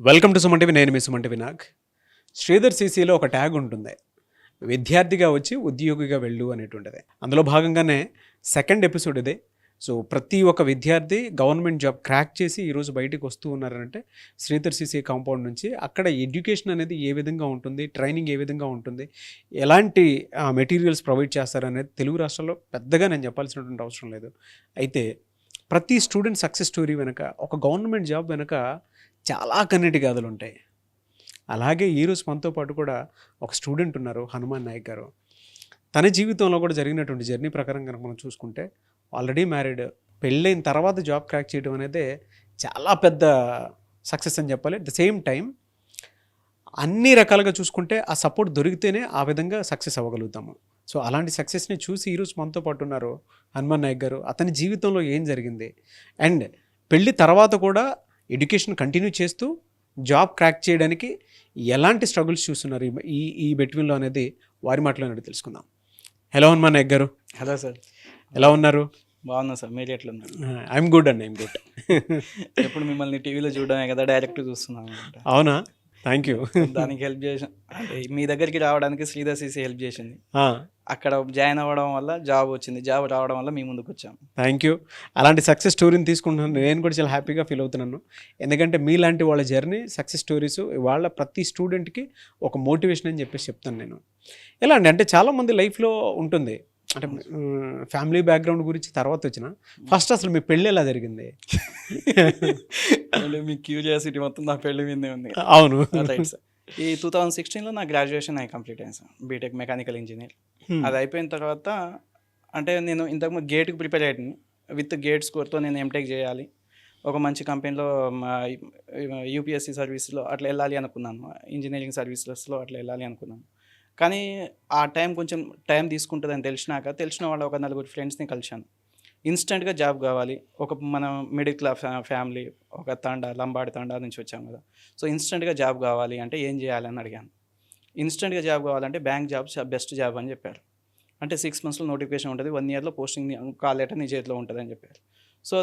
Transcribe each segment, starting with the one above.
Welcome to Suman TV. నేను మీ Suman TV Nag. Sridhar సీసీలో ఒక tag ఉంటుంది, విద్యార్థిగా వచ్చి ఉద్యోగిగా వెళ్ళు అనేటువంటిది. అందులో భాగంగానే సెకండ్ ఎపిసోడ్ ఇదే. సో ప్రతి ఒక్క విద్యార్థి గవర్నమెంట్ జాబ్ క్రాక్ చేసి ఈరోజు బయటకు వస్తూ ఉన్నారంటే శ్రీధర్ సీసీ కాంపౌండ్ నుంచి. అక్కడ ఎడ్యుకేషన్ అనేది ఏ విధంగా ఉంటుంది, ట్రైనింగ్ ఏ విధంగా ఉంటుంది, ఎలాంటి మెటీరియల్స్ ప్రొవైడ్ చేస్తారనేది తెలుగు రాష్ట్రాల్లో పెద్దగా నేను చెప్పాల్సినటువంటి అవసరం లేదు. అయితే ప్రతి స్టూడెంట్ సక్సెస్ స్టోరీ వెనుక, ఒక గవర్నమెంట్ జాబ్ వెనుక చాలా కన్నీటి గాథలు ఉంటాయి. అలాగే ఈరోజు మనతో పాటు కూడా ఒక స్టూడెంట్ ఉన్నారు, హనుమాన్ నాయక్ గారు. తన జీవితంలో కూడా జరిగినటువంటి జర్నీ ప్రకారం కనుక మనం చూసుకుంటే, ఆల్రెడీ మ్యారీడ్, పెళ్ళైన తర్వాత జాబ్ క్రాక్ చేయడం అనేది చాలా పెద్ద సక్సెస్ అని చెప్పాలి. అట్ ద సేమ్ టైం అన్ని రకాలుగా చూసుకుంటే ఆ సపోర్ట్ దొరికితేనే ఆ విధంగా సక్సెస్ అవ్వగలుగుతాము. సో అలాంటి సక్సెస్ని చూసి ఈరోజు మనతో పాటు ఉన్నారు హనుమాన్ నాయక్ గారు. అతని జీవితంలో ఏం జరిగింది, అండ్ పెళ్ళి తర్వాత కూడా ఎడ్యుకేషన్ కంటిన్యూ చేస్తూ జాబ్ క్రాక్ చేయడానికి ఎలాంటి స్ట్రగుల్స్ చూస్తున్నారు ఈ ఈ బిట్వీన్లో అనేది వారి మాటలోనే తెలుసుకుందాం. హలో హనుమాన్ నాయక్ గారు. హలో సార్, ఎలా ఉన్నారు? బాగున్నా సార్, మీరు ఎట్లా ఉన్నారు? ఐఎమ్ గుడ్ అండి, ఐఎమ్ గుడ్. ఎప్పుడు మిమ్మల్ని టీవీలో చూడడమే కదా, డైరెక్ట్ చూస్తున్నాం అనమాట. అవునా, థ్యాంక్ యూ. దానికి హెల్ప్ చేసి, అంటే మీ దగ్గరికి రావడానికి శ్రీధర్ సీసీ హెల్ప్ చేసింది. అక్కడ జాయిన్ అవ్వడం వల్ల జాబ్ వచ్చింది, జాబ్ రావడం వల్ల మీ ముందుకు వచ్చాము. Thank you. అలాంటి సక్సెస్ స్టోరీని తీసుకుంటున్నాను, నేను కూడా చాలా హ్యాపీగా ఫీల్ అవుతున్నాను. ఎందుకంటే మీలాంటి వాళ్ళ జర్నీ, సక్సెస్ స్టోరీస్ వాళ్ళ ప్రతి స్టూడెంట్కి ఒక మోటివేషన్ అని చెప్పేసి చెప్తాను నేను. ఎలా అండి అంటే చాలామంది లైఫ్లో ఉంటుంది, అంటే ఫ్యామిలీ బ్యాక్గ్రౌండ్ గురించి తర్వాత వచ్చిన ఫస్ట్ అసలు మీ పెళ్ళి ఎలా జరిగింది? మీ క్యూరియాసిటీ మొత్తం నా పెళ్లి మీదే ఉంది. అవును, రైట్ సార్. ఈ 2016లో నా గ్రాడ్యుయేషన్ అయి కంప్లీట్ అయింది సార్, బీటెక్ మెకానికల్ ఇంజనీర్. అది అయిపోయిన తర్వాత అంటే నేను ఇంతకుముందు గేట్కి ప్రిపేర్ అయ్యాను. విత్ గేట్ స్కోర్తో నేను ఎంటెక్ చేయాలి, ఒక మంచి కంపెనీలో యూపీఎస్సీ సర్వీస్లో అట్లా వెళ్ళాలి అనుకున్నాను, ఇంజనీరింగ్ సర్వీసెస్లో అట్లా వెళ్ళాలి అనుకున్నాను. కానీ ఆ కొంచెం టైం తీసుకుంటుందని తెలిసిన వాళ్ళ ఒక నలుగురు ఫ్రెండ్స్ని కలిశాను. ఇన్స్టెంట్గా జాబ్ కావాలి, మనం మిడిల్ క్లాస్ ఫ్యామిలీ, ఒక లంబాడి తండా నుంచి వచ్చాం కదా. సో ఇన్స్టెంట్గా జాబ్ కావాలి అంటే ఏం చేయాలని అడిగాను. ఇన్స్టెంట్గా జాబ్ కావాలంటే బ్యాంక్ జాబ్ బెస్ట్ జాబ్ అని చెప్పారు. అంటే 6 monthsలో నోటిఫికేషన్ ఉంటుంది, 1 yearలో పోస్టింగ్ కాల్ లెటర్ నీ చేతిలో ఉంటుంది అని చెప్పారు. సో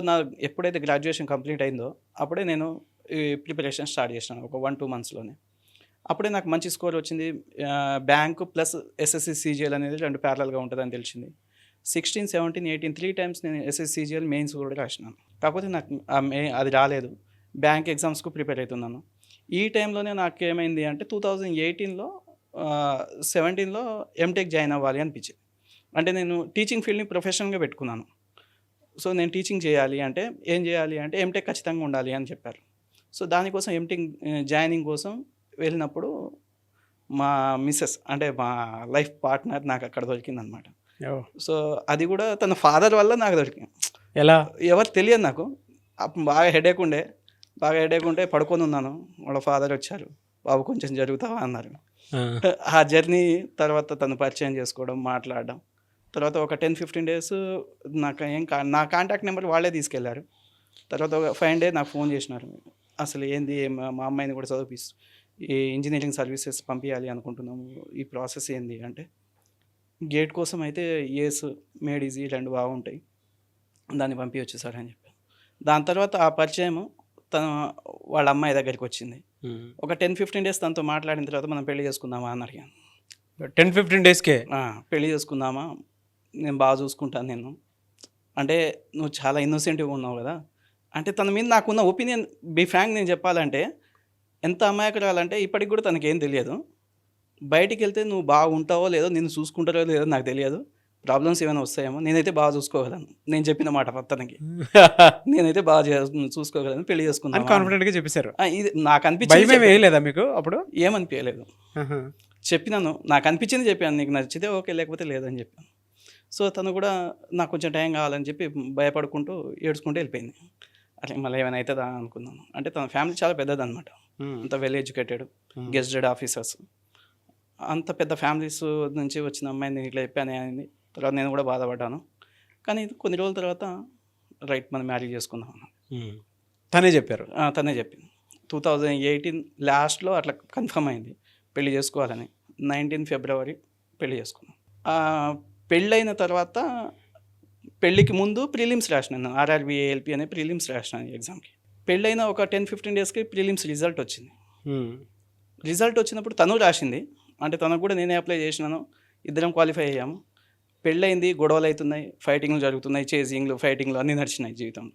ఎప్పుడైతే గ్రాడ్యుయేషన్ కంప్లీట్ అయిందో అప్పుడే నేను ఈ ప్రిపరేషన్ స్టార్ట్ చేసినాను, ఒక 1-2 monthsలోనే. అప్పుడే నాకు మంచి స్కోర్ వచ్చింది. బ్యాంకు ప్లస్ ఎస్ఎస్సి సిజిఎల్ అనేది 2 ప్యారలల్గా ఉంటుందని తెలిసింది. 16, 17, 18 3 times నేను ఎస్ఎస్సి సిజిఎల్ మెయిన్స్ కూడా రాసినాను. కాకపోతే నాకు అది రాలేదు. బ్యాంక్ ఎగ్జామ్స్కు ప్రిపేర్ అవుతున్నాను. ఈ టైంలోనే నాకు ఏమైంది అంటే 2018లో 17లో ఎంటెక్ జాయిన్ అవ్వాలి అనిపించింది. అంటే నేను టీచింగ్ ఫీల్డ్ని ప్రొఫెషనల్గా పెట్టుకున్నాను. సో నేను టీచింగ్ చేయాలి అంటే ఏం చేయాలి అంటే ఎంటెక్ ఖచ్చితంగా ఉండాలి అని చెప్పారు. సో దానికోసం ఎంటెక్ జాయినింగ్ కోసం వెళ్ళినప్పుడు మా మిస్సెస్ అంటే మా లైఫ్ పార్ట్నర్ నాకు అక్కడ దొరికిందనమాట. సో అది కూడా తన ఫాదర్ వల్ల నాకు దొరికింది. ఎలా ఎవరు తెలియదు నాకు. బాగా హెడేక్ ఉంటే పడుకొని ఉన్నాను. వాళ్ళ ఫాదర్ వచ్చారు, బాబు కొంచెం జరుగుతావా అన్నారు. ఆ జర్నీ తర్వాత తను పరిచయం చేసుకోవడం, మాట్లాడడం, తర్వాత ఒక 10-15 days నా కాంటాక్ట్ నెంబర్ వాళ్ళే తీసుకెళ్లారు. తర్వాత ఒక 5 days నాకు ఫోన్ చేసినారు. అసలు ఏంది, మా అమ్మాయిని కూడా చదివిస్తూ ఈ ఇంజనీరింగ్ సర్వీసెస్ పంపించాలి అనుకుంటున్నాము, ఈ ప్రాసెస్ ఏంది అంటే, గేట్ కోసం అయితే ఏస్ మేడ్ ఈజీ 2 బాగుంటాయి, దాన్ని పంపించచ్చు సార్ అని చెప్పాను. దాని తర్వాత ఆ పరిచయం వాళ్ళ అమ్మాయి దగ్గరికి వచ్చింది. ఒక 10-15 days తనతో మాట్లాడిన తర్వాత మనం పెళ్లి చేసుకుందామా అని అడిగాను. 10-15 daysకే పెళ్లి చేసుకుందామా, నేను బాగా చూసుకుంటాను నేను అంటే, నువ్వు చాలా ఇన్నోసెంట్గా ఉన్నావు కదా అంటే. తన మీద నాకున్న ఒపీనియన్ బీ ఫ్రాంక్ నేను చెప్పాలంటే, ఎంత అమాయకురాలంటే ఇప్పటికి కూడా తనకేం తెలియదు. బయటికి వెళ్తే నువ్వు బాగుంటావో లేదో, నిన్ను చూసుకుంటారో లేదో నాకు తెలియదు, ప్రాబ్లమ్స్ ఏమైనా వస్తాయేమో, నేనైతే బాగా చూసుకోగలను. నేను చెప్పిన మాట తనకి, నేనైతే బాగా చూసుకోగలను, పెళ్లి చేసుకున్నాను కాన్ఫిడెంట్గా చెప్పేశారు. ఇది నాకు అనిపించింది. వేయలేదా మీకు అప్పుడు? ఏమనిపించలేదు, చెప్పినాను, నాకు అనిపించింది చెప్పాను, నీకు నచ్చితే ఓకే, లేకపోతే లేదని చెప్పాను. సో తను కూడా నాకు కొంచెం టైం కావాలని చెప్పి భయపడుకుంటూ ఏడ్చుకుంటూ వెళ్ళిపోయింది. అట్లా మళ్ళీ ఏమైనా అవుతుందా అనుకున్నాను. అంటే తన ఫ్యామిలీ చాలా పెద్దదన్నమాట, అంత వెల్ ఎడ్యుకేటెడ్, గెస్టెడ్ ఆఫీసర్స్, అంత పెద్ద ఫ్యామిలీస్ నుంచి వచ్చిన అమ్మాయిని ఇట్లా చెప్పాను అయింది. తర్వాత నేను కూడా బాధపడ్డాను. కానీ కొన్ని రోజుల తర్వాత రైట్, మనం మ్యారేజ్ చేసుకుందాం అన్నాను. తనే చెప్పారు? తనే చెప్పింది. 2018 లాస్ట్లో అట్లా కన్ఫర్మ్ అయింది పెళ్లి చేసుకోవాలని. 19 February పెళ్లి చేసుకున్నాం. పెళ్ళైన తర్వాత పెళ్ళికి ముందు ప్రిలిమ్స్ రాసినాను, ఆర్ఆర్బి ఏఎల్పి అనే ప్రిలిమ్స్ రాసినాను ఎగ్జామ్కి. పెళ్ళైన ఒక 10-15 డేస్కి ప్రిలిమ్స్ రిజల్ట్ వచ్చింది. రిజల్ట్ వచ్చినప్పుడు తను రాసింది, అంటే తనకు కూడా నేనే అప్లై చేసినాను, ఇద్దరం క్వాలిఫై అయ్యాము. పెళ్ళయింది, గొడవలు అవుతున్నాయి, ఫైటింగ్లు జరుగుతున్నాయి, చేజింగ్లు ఫైటింగ్లు అన్నీ నడిచినాయి జీవితంలో,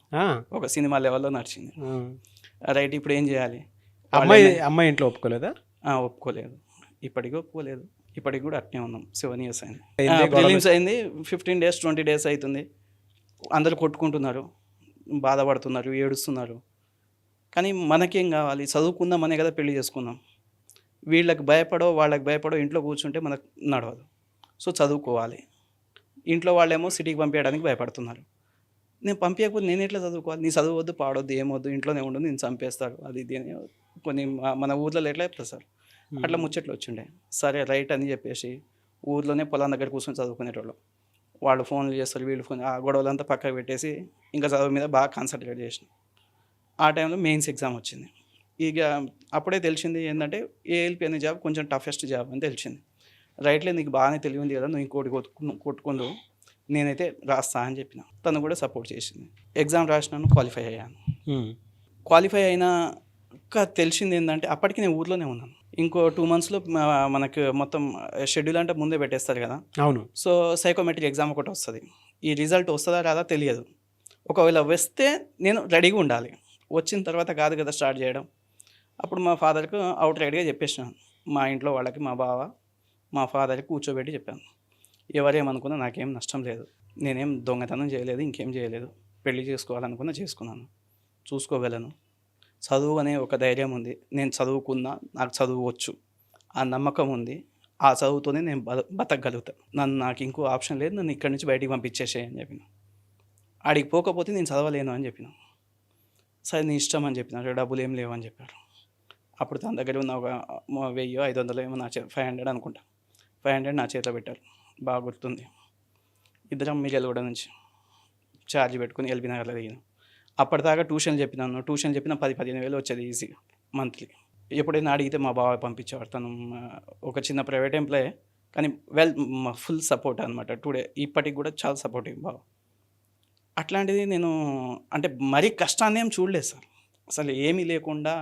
ఒక సినిమా లెవెల్లో నడిచింది. రైట్, ఇప్పుడు ఏం చేయాలి? అమ్మాయి ఇంట్లో ఒప్పుకోలేదా? ఒప్పుకోలేదు, ఇప్పటికీ ఒప్పుకోలేదు. ఇప్పటికి కూడా అట్నే ఉన్నాం. 7 years అయింది. ప్రిలిమ్స్ అయింది, 15 days 20 days అవుతుంది. అందరూ కొట్టుకుంటున్నారు, బాధపడుతున్నారు, ఏడుస్తున్నారు. కానీ మనకేం కావాలి? చదువుకుందామనే కదా పెళ్లి చేసుకుందాం. వీళ్ళకి భయపడో వాళ్ళకి భయపడో ఇంట్లో కూర్చుంటే మనకు నడవదు. సో చదువుకోవాలి. ఇంట్లో వాళ్ళేమో సిటీకి పంపించడానికి భయపడుతున్నారు. నేను పంపించకపోతే నేను ఎట్లా చదువుకోవాలి? నీ చదువువద్దు, పాడొద్దు, ఏమొద్దు, ఇంట్లోనే ఉండు, నేను చంపేస్తారు, అది ఇది అని కొన్ని మన ఊర్లలో ఎట్లా చెప్తారు సార్, అట్లా ముచ్చట్లు వచ్చిండే. సరే రైట్ అని చెప్పేసి ఊర్లోనే పొలం దగ్గర కూర్చొని చదువుకునేటోళ్ళు. వాళ్ళు ఫోన్లు చేస్తారు, వీళ్ళు ఫోన్, ఆ గొడవలంతా పక్కకు పెట్టేసి ఇంకా చదువు మీద బాగా కాన్సన్ట్రేట్ చేసిన. ఆ టైంలో మెయిన్స్ ఎగ్జామ్ వచ్చింది. ఇక అప్పుడే తెలిసింది ఏంటంటే ఏఎల్పి అనే జాబ్ కొంచెం టఫెస్ట్ జాబ్ అని తెలిసింది. రైట్లే, నీకు బాగానే తెలియంది కదా, నువ్వు ఇంకోటి కొట్టుకుందు, నేనైతే రాస్తా అని చెప్పిన. తను కూడా సపోర్ట్ చేసింది. ఎగ్జామ్ రాసినాను, క్వాలిఫై అయ్యాను. క్వాలిఫై అయినాక తెలిసింది ఏంటంటే అప్పటికి నేను ఊర్లోనే ఉన్నాను. ఇంకో 2 monthsలో మనకు మొత్తం షెడ్యూల్ అంటే ముందే పెట్టేస్తారు కదా. అవును. సో సైకోమెట్రిక్ ఎగ్జామ్ ఒకటి వస్తుంది. ఈ రిజల్ట్ వస్తుందా రాదా తెలియదు. ఒకవేళ వస్తే నేను రెడీగా ఉండాలి, వచ్చిన తర్వాత కాదు కదా స్టార్ట్ చేయడం. అప్పుడు మా ఫాదర్కి అవుట్ రైట్గా చెప్పేసినాను. మా ఇంట్లో వాళ్ళకి, మా బావ, మా ఫాదర్కి కూర్చోబెట్టి చెప్పాను, ఎవరేమనుకున్నా నాకేం నష్టం లేదు, నేనేం దొంగతనం చేయలేదు, ఇంకేం చేయలేదు, పెళ్లి చేసుకోవాలనుకున్నా చేసుకున్నాను, చూసుకోగలను, చదువు అనే ఒక ధైర్యం ఉంది, నేను చదువుకున్నా, నాకు చదువువచ్చు, ఆ నమ్మకం ఉంది, ఆ చదువుతోనే నేను బతకగలుగుతాను, నాకు ఇంకో ఆప్షన్ లేదు, నన్ను ఇక్కడి నుంచి బయటికి పంపించేసేయి అని చెప్పిన. ఆడికి పోకపోతే నేను చదవలేను అని చెప్పిన. సరే నీ ఇష్టం అని చెప్పినారు, డబ్బులు ఏం లేవు అని చెప్పారు. అప్పుడు తన దగ్గర ఉన్న ఒక 1000-500 ఏమో నా 500 అనుకుంటా, 500 నా చేతిలో పెట్టారు, బాగా గుర్తుంది. ఇద్దరం మిర్యాలగూడ నుంచి ఛార్జ్ పెట్టుకుని ఎల్బీ నగర్లో దిగినాం. అప్పటిదాకా ట్యూషన్ చెప్పినాను, ట్యూషన్ చెప్పిన 10-15 వేలు వచ్చేది ఈజీ మంత్లీ. ఎప్పుడైనా అడిగితే మా బావ పంపించేవాడు. తను ఒక చిన్న ప్రైవేట్ ఎంప్లాయీ, కానీ ఫుల్ సపోర్ట్ అనమాట. టుడే ఇప్పటికి కూడా చాలా సపోర్టివ్ బావ. అట్లాంటిది నేను అంటే మరీ కష్టాన్ని ఏం చూడలేదు సార్. అసలు ఏమీ లేకుండా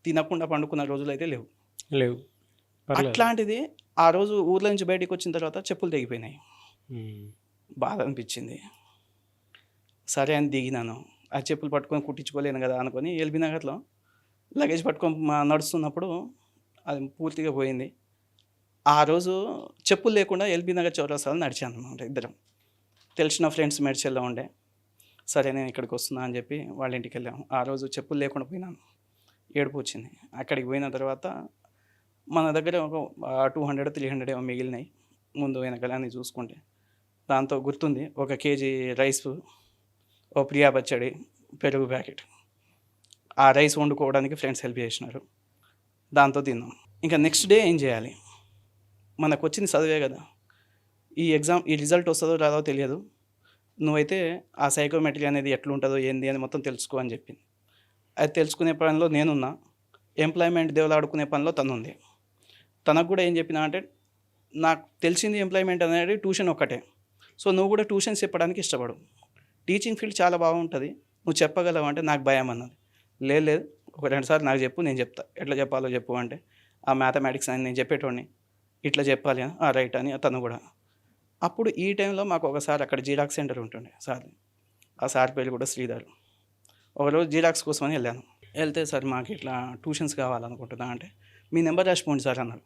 తినకుండా పండుకున్న రోజులు అయితే లేవు. అట్లాంటిది ఆ రోజు ఊర్లో నుంచి బయటికి వచ్చిన తర్వాత చెప్పులు తెగిపోయినాయి, బాధ అనిపించింది. సరే అని దిగినాను, ఆ చెప్పులు పట్టుకొని కుట్టించుకోలేను కదా అనుకొని ఎల్బీ నగర్లో లగేజ్ పట్టుకొని నడుస్తున్నప్పుడు అది పూర్తిగా పోయింది. ఆ రోజు చెప్పులు లేకుండా ఎల్బీ నగర్ చౌరస్తాలో నడిచాను అనమాట. ఇద్దరం తెలిసిన ఫ్రెండ్స్ మెడ్చల్లో ఉండే. సరే నేను ఇక్కడికి వస్తున్నా అని చెప్పి వాళ్ళ ఇంటికి వెళ్ళాము. ఆ రోజు చెప్పులు లేకుండా పోయినాను, ఏడుపు వచ్చింది. అక్కడికి పోయిన తర్వాత మన దగ్గర ఒక 200-300 ఏమో మిగిలినాయి, ముందు వెనకాలని చూసుకుంటే. దాంతో గుర్తుంది, 1 kg రైస్, ఓ ప్రియా పచ్చడి, పెరుగు ప్యాకెట్. ఆ రైస్ వండుకోవడానికి ఫ్రెండ్స్ హెల్ప్ చేసినారు, దాంతో తిన్నాం. ఇంకా నెక్స్ట్ డే ఏం చేయాలి? మనకు వచ్చింది చదివే కదా, ఈ రిజల్ట్ వస్తుందో రాదో తెలియదు, నువ్వైతే ఆ సైకోమెట్రీ అనేది ఎట్లుంటుందో ఏంది అని మొత్తం తెలుసుకో అని చెప్పింది. అది తెలుసుకునే పనిలో నేనున్నా, ఎంప్లాయ్మెంట్ దేవులాడుకునే పనిలో తనుంది. తనకు కూడా ఏం చెప్పినా అంటే, నాకు తెలిసింది ఎంప్లాయ్మెంట్ అనేది ట్యూషన్ ఒక్కటే, సో నువ్వు కూడా ట్యూషన్స్ చెప్పడానికి ఇష్టపడు, టీచింగ్ ఫీల్డ్ చాలా బాగుంటుంది, నువ్వు చెప్పగలవు అంటే నాకు భయం అన్నది. లేదు, ఒక 2 సార్లు నాకు చెప్పు, నేను చెప్తా, ఎట్లా చెప్పాలో చెప్పు అంటే, ఆ మ్యాథమెటిక్స్ అని నేను చెప్పేటోడిని, ఇట్లా చెప్పాలి అని, రైట్ అని తను కూడా. అప్పుడు ఈ టైంలో మాకు ఒకసారి అక్కడ జిరాక్స్ సెంటర్ ఉంటుండే సార్, ఆ సార్ పేరు కూడా శ్రీధర్. ఒకరోజు జిరాక్స్ కోసమని వెళ్ళాను. వెళ్తే సార్ మాకు ఇట్లా ట్యూషన్స్ కావాలనుకుంటున్నా అంటే, మీ నెంబర్ రాసిపోండి సార్ అన్నారు.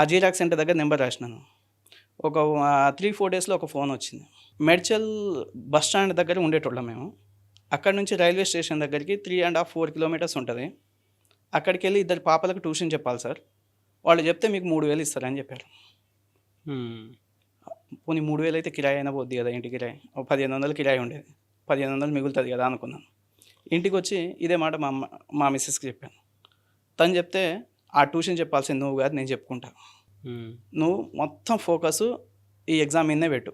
ఆ జిరాక్స్ సెంటర్ దగ్గర నెంబర్ రాసినాను. ఒక 3-4 డేస్లో ఒక ఫోన్ వచ్చింది. మెడ్చల్ బస్ స్టాండ్ దగ్గర ఉండేటోళ్ళం మేము. అక్కడ నుంచి రైల్వే స్టేషన్ దగ్గరికి 3.5-4 kilometers ఉంటుంది. అక్కడికి వెళ్ళి 2 పాపలకు ట్యూషన్ చెప్పాలి సార్, వాళ్ళు చెప్తే మీకు 3000 ఇస్తారని చెప్పారు. పోనీ 3000 అయితే కిరాయి అయినా పోద్ది కదా, ఇంటి కిరాయి 1500 కిరాయి ఉండేది, 1500 మిగులుతుంది కదా అనుకున్నాను. ఇంటికి వచ్చి ఇదే మాట మా మిస్సెస్కి చెప్పాను. తను చెప్తే, ఆ ట్యూషన్ చెప్పాల్సింది నువ్వు కాదు, నేను చెప్పుకుంటా, నువ్వు మొత్తం ఫోకస్ ఈ ఎగ్జామ్ మీదనే పెట్టు,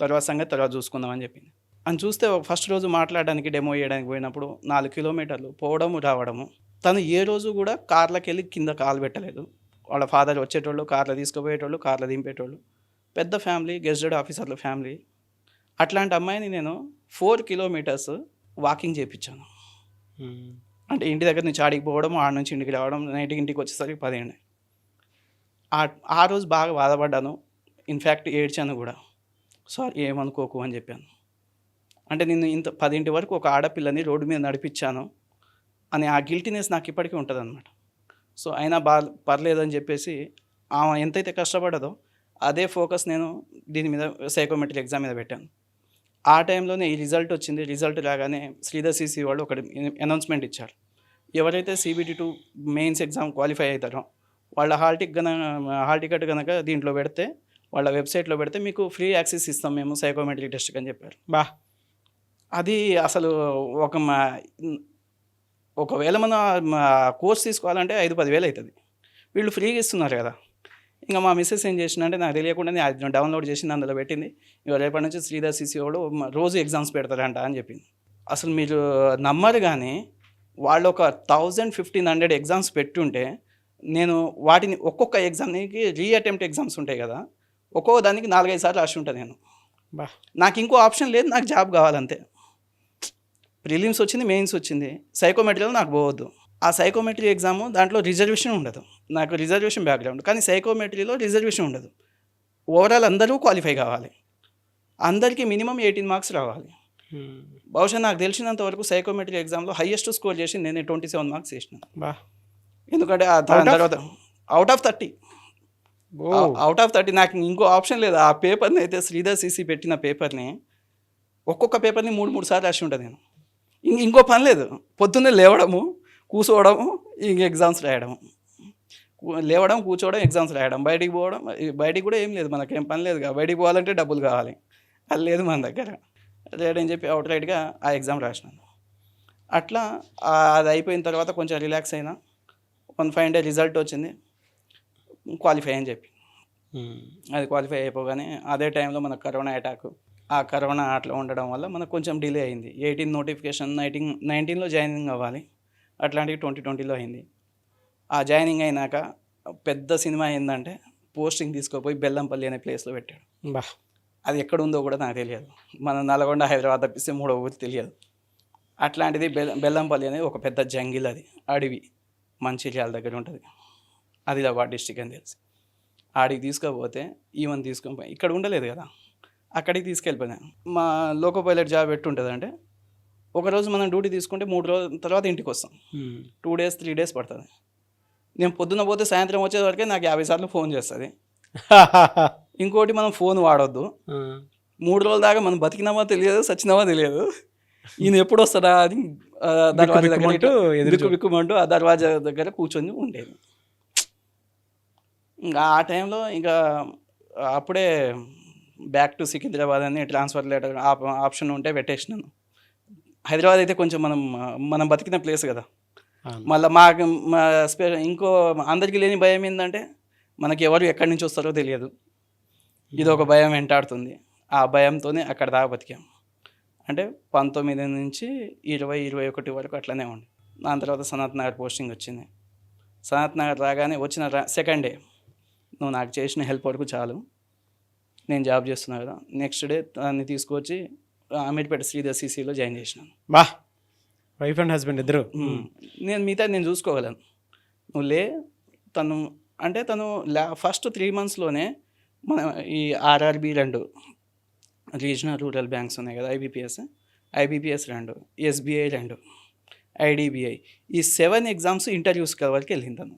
తర్వాత సంగతి తర్వాత చూసుకుందామని చెప్పింది. అని చూస్తే ఫస్ట్ రోజు మాట్లాడడానికి డెమో వేయడానికి పోయినప్పుడు 4 kilometers పోవడము రావడము. తను ఏ రోజు కూడా కార్లోకి వెళ్ళి కింద కాలు పెట్టలేదు. వాళ్ళ ఫాదర్ వచ్చేటోళ్ళు, కార్లో తీసుకుపోయేటోళ్ళు, కార్లో దింపేటోళ్ళు, పెద్ద ఫ్యామిలీ, గెస్టెడ్ ఆఫీసర్ల ఫ్యామిలీ. అట్లాంటి అమ్మాయిని నేను 4 kilometers వాకింగ్ చేయించాను. అంటే ఇంటి దగ్గర నుంచి ఆడికి పోవడం, ఆడ నుంచి ఇంటికి రావడం, నైట్కి ఇంటికి వచ్చేసరికి 10 అయింది. ఆ రోజు బాగా బాధపడ్డాను. ఇన్ఫ్యాక్ట్ ఏడ్చాను కూడా. సారీ ఏమనుకోకు అని చెప్పాను. అంటే నేను ఇంత 10 వరకు ఒక ఆడపిల్లని రోడ్డు మీద నడిపించాను అని ఆ గిల్టీనెస్ నాకు ఇప్పటికీ ఉంటుందన్నమాట. సో అయినా పర్లేదని చెప్పేసి ఆమె ఎంతైతే కష్టపడ్డదో అదే ఫోకస్ నేను దీని మీద సైకోమెట్రిక్ ఎగ్జామ్ మీద పెట్టాను. ఆ టైంలోనే ఈ రిజల్ట్ వచ్చింది. రిజల్ట్ రాగానే శ్రీధర్ సిసి వాళ్ళు ఒకటి అనౌన్స్మెంట్ ఇచ్చారు. ఎవరైతే CBT2 మెయిన్స్ ఎగ్జామ్ క్వాలిఫై అవుతారో వాళ్ళ హాల్ టికెట్ కనుక దీంట్లో పెడితే, వాళ్ళ వెబ్సైట్లో పెడితే మీకు ఫ్రీ యాక్సెస్ ఇస్తాం మేము సైకోమెట్రిక్ టెస్ట్కి అని చెప్పారు. అది అసలు ఒకవేళ మన కోర్స్ తీసుకోవాలంటే 5-10 వేలు అవుతుంది. వీళ్ళు ఫ్రీగా ఇస్తున్నారు కదా. ఇంకా మా మిస్సెస్ ఏం చేసిందంటే నాకు తెలియకుండానే అది డౌన్లోడ్ చేసింది, అందులో పెట్టింది. ఇక రేపటి నుంచి శ్రీధర్ సిసి వాడు రోజు ఎగ్జామ్స్ పెడతారంట అని చెప్పింది. అసలు మీరు నమ్మరు కానీ వాళ్ళు ఒక 1000-1500 ఎగ్జామ్స్ పెట్టుంటే నేను వాటిని ఒక్కొక్క ఎగ్జామ్కి రీఅటెంప్ట్ ఎగ్జామ్స్ ఉంటాయి కదా, ఒక్కొక్క దానికి 4-5 సార్లు రాసి ఉంటాను నేను. నాకు ఇంకో ఆప్షన్ లేదు, నాకు జాబ్ కావాలంతే. ప్రిలిమ్స్ వచ్చింది, మెయిన్స్ వచ్చింది, సైకోమెట్రీలో నాకు పోవద్దు. ఆ సైకోమెట్రీ ఎగ్జాము దాంట్లో రిజర్వేషన్ ఉండదు. నాకు రిజర్వేషన్ బ్యాక్గ్రౌండ్, కానీ సైకోమెట్రీలో రిజర్వేషన్ ఉండదు. ఓవరాల్ అందరూ క్వాలిఫై కావాలి, అందరికీ మినిమం 18 మార్క్స్ రావాలి. బహుశా నాకు తెలిసినంత వరకు సైకోమెట్రీ ఎగ్జామ్లో హైయెస్ట్ స్కోర్ చేసి నేను 27 మార్క్స్ చేసినాను. ఎందుకంటే తర్వాత అవుట్ ఆఫ్ 30 నాకు ఇంకో ఆప్షన్ లేదు. ఆ పేపర్ని అయితే శ్రీధర్ సిసి పెట్టిన పేపర్ని ఒక్కొక్క పేపర్ని 3 సార్లు రాసి ఉంటుంది నేను. ఇంకో పని లేదు, పొద్దున్నే లేవడము, కూర్చోవడము, ఇంక ఎగ్జామ్స్ రాయడము, లేవడం, కూర్చోవడం, ఎగ్జామ్స్ రాయడం, బయటికి పోవడం. బయటికి కూడా ఏం లేదు, మనకేం పని లేదు. బయటికి పోవాలంటే డబ్బులు కావాలి, అది లేదు మన దగ్గర. లేడని చెప్పి అవుట్ రైట్గా ఆ ఎగ్జామ్ రాసినాను. అట్లా అది అయిపోయిన తర్వాత కొంచెం రిలాక్స్ అయినా. 1 ఫైన్ డే రిజల్ట్ వచ్చింది, క్వాలిఫై అని చెప్పి. అది క్వాలిఫై అయిపోగానే అదే టైంలో మనకు కరోనా అటాక్. ఆ కరోనా అట్లా ఉండడం వల్ల మనకు కొంచెం డిలే అయింది. 18 నోటిఫికేషన్, 19లో జాయినింగ్ అవ్వాలి, అట్లాంటివి 2020లో అయింది. ఆ జాయినింగ్ అయినాక పెద్ద సినిమా ఏంటంటే పోస్టింగ్ తీసుకుపోయి బెల్లంపల్లి అనే ప్లేస్లో పెట్టాడు. అది ఎక్కడ ఉందో కూడా నాకు తెలియదు. మన నల్గొండ, హైదరాబాద్ తప్పిస్తే 3వ ఊరు తెలియదు. అట్లాంటిది బెల్లంపల్లి అనేది ఒక పెద్ద జంగిల్, అది అడవి, మంచిర్యాల దగ్గర ఉంటుంది, ఆదిలాబాద్ డిస్టిక్ అని తెలిసి. ఆడికి తీసుకపోతే ఈవెన్ తీసుకొని పోయి ఇక్కడ ఉండలేదు కదా, అక్కడికి తీసుకెళ్ళిపోయాను. మా లోకో పైలట్ జాబ్ ఎట్టుంటుందంటే ఒకరోజు మనం డ్యూటీ తీసుకుంటే 3 రోజుల తర్వాత ఇంటికి వస్తాం. 2 days 3 days పడుతుంది. నేను పొద్దున్న పోతే సాయంత్రం వచ్చేవరకే నాకు 50 సార్లు ఫోన్ చేస్తుంది. ఇంకోటి, మనం ఫోన్ వాడొద్దు. 3 రోజుల దాకా మనం బతికినామో తెలియదు, సచ్చినామో తెలియదు. ఈయన ఎప్పుడు వస్తాడా అని దర్వాజా దగ్గర బిక్కుమంటూ ఆ దర్వాజా దగ్గర కూర్చొని ఉండేది. ఇంకా ఆ టైంలో ఇంకా అప్పుడే బ్యాక్ టు సికింద్రాబాద్ అని ట్రాన్స్ఫర్ లెటర్ ఆప్షన్ ఉంటే పెట్టేసినాను. హైదరాబాద్ అయితే కొంచెం మనం బతికిన ప్లేస్ కదా. మళ్ళీ ఇంకో అందరికీ లేని భయం ఏంటంటే మనకి ఎవరు ఎక్కడి నుంచి వస్తారో తెలియదు. ఇది ఒక భయం వెంటాడుతుంది. ఆ భయంతోనే అక్కడ దాకా బతికాం. అంటే 19 నుంచి 20-21 వరకు అట్లనే ఉండి, దాని తర్వాత సనత్ నగర్ పోస్టింగ్ వచ్చింది. సనత్ నగర్ రాగానే వచ్చిన సెకండ్ డే, నువ్వు నాకు చేసిన హెల్ప్ వరకు చాలు, నేను జాబ్ చేస్తున్నా కదా. నెక్స్ట్ డే దాన్ని తీసుకొచ్చి అమీర్పేట శ్రీధర్ సిసిలో జాయిన్ చేసినాను. వైఫ్ అండ్ హస్బెండ్ ఇద్దరు. నేను చూసుకోగలను, నువ్వు లే. తను ఫస్ట్ 3 monthsలోనే మన ఈ RRB 2 రీజనల్ రూరల్ బ్యాంక్స్ ఉన్నాయి కదా, IBPS 2, SBI 2, IDBI, ఈ 7 ఎగ్జామ్స్ ఇంటర్వ్యూస్ వరకు వెళ్ళింది తను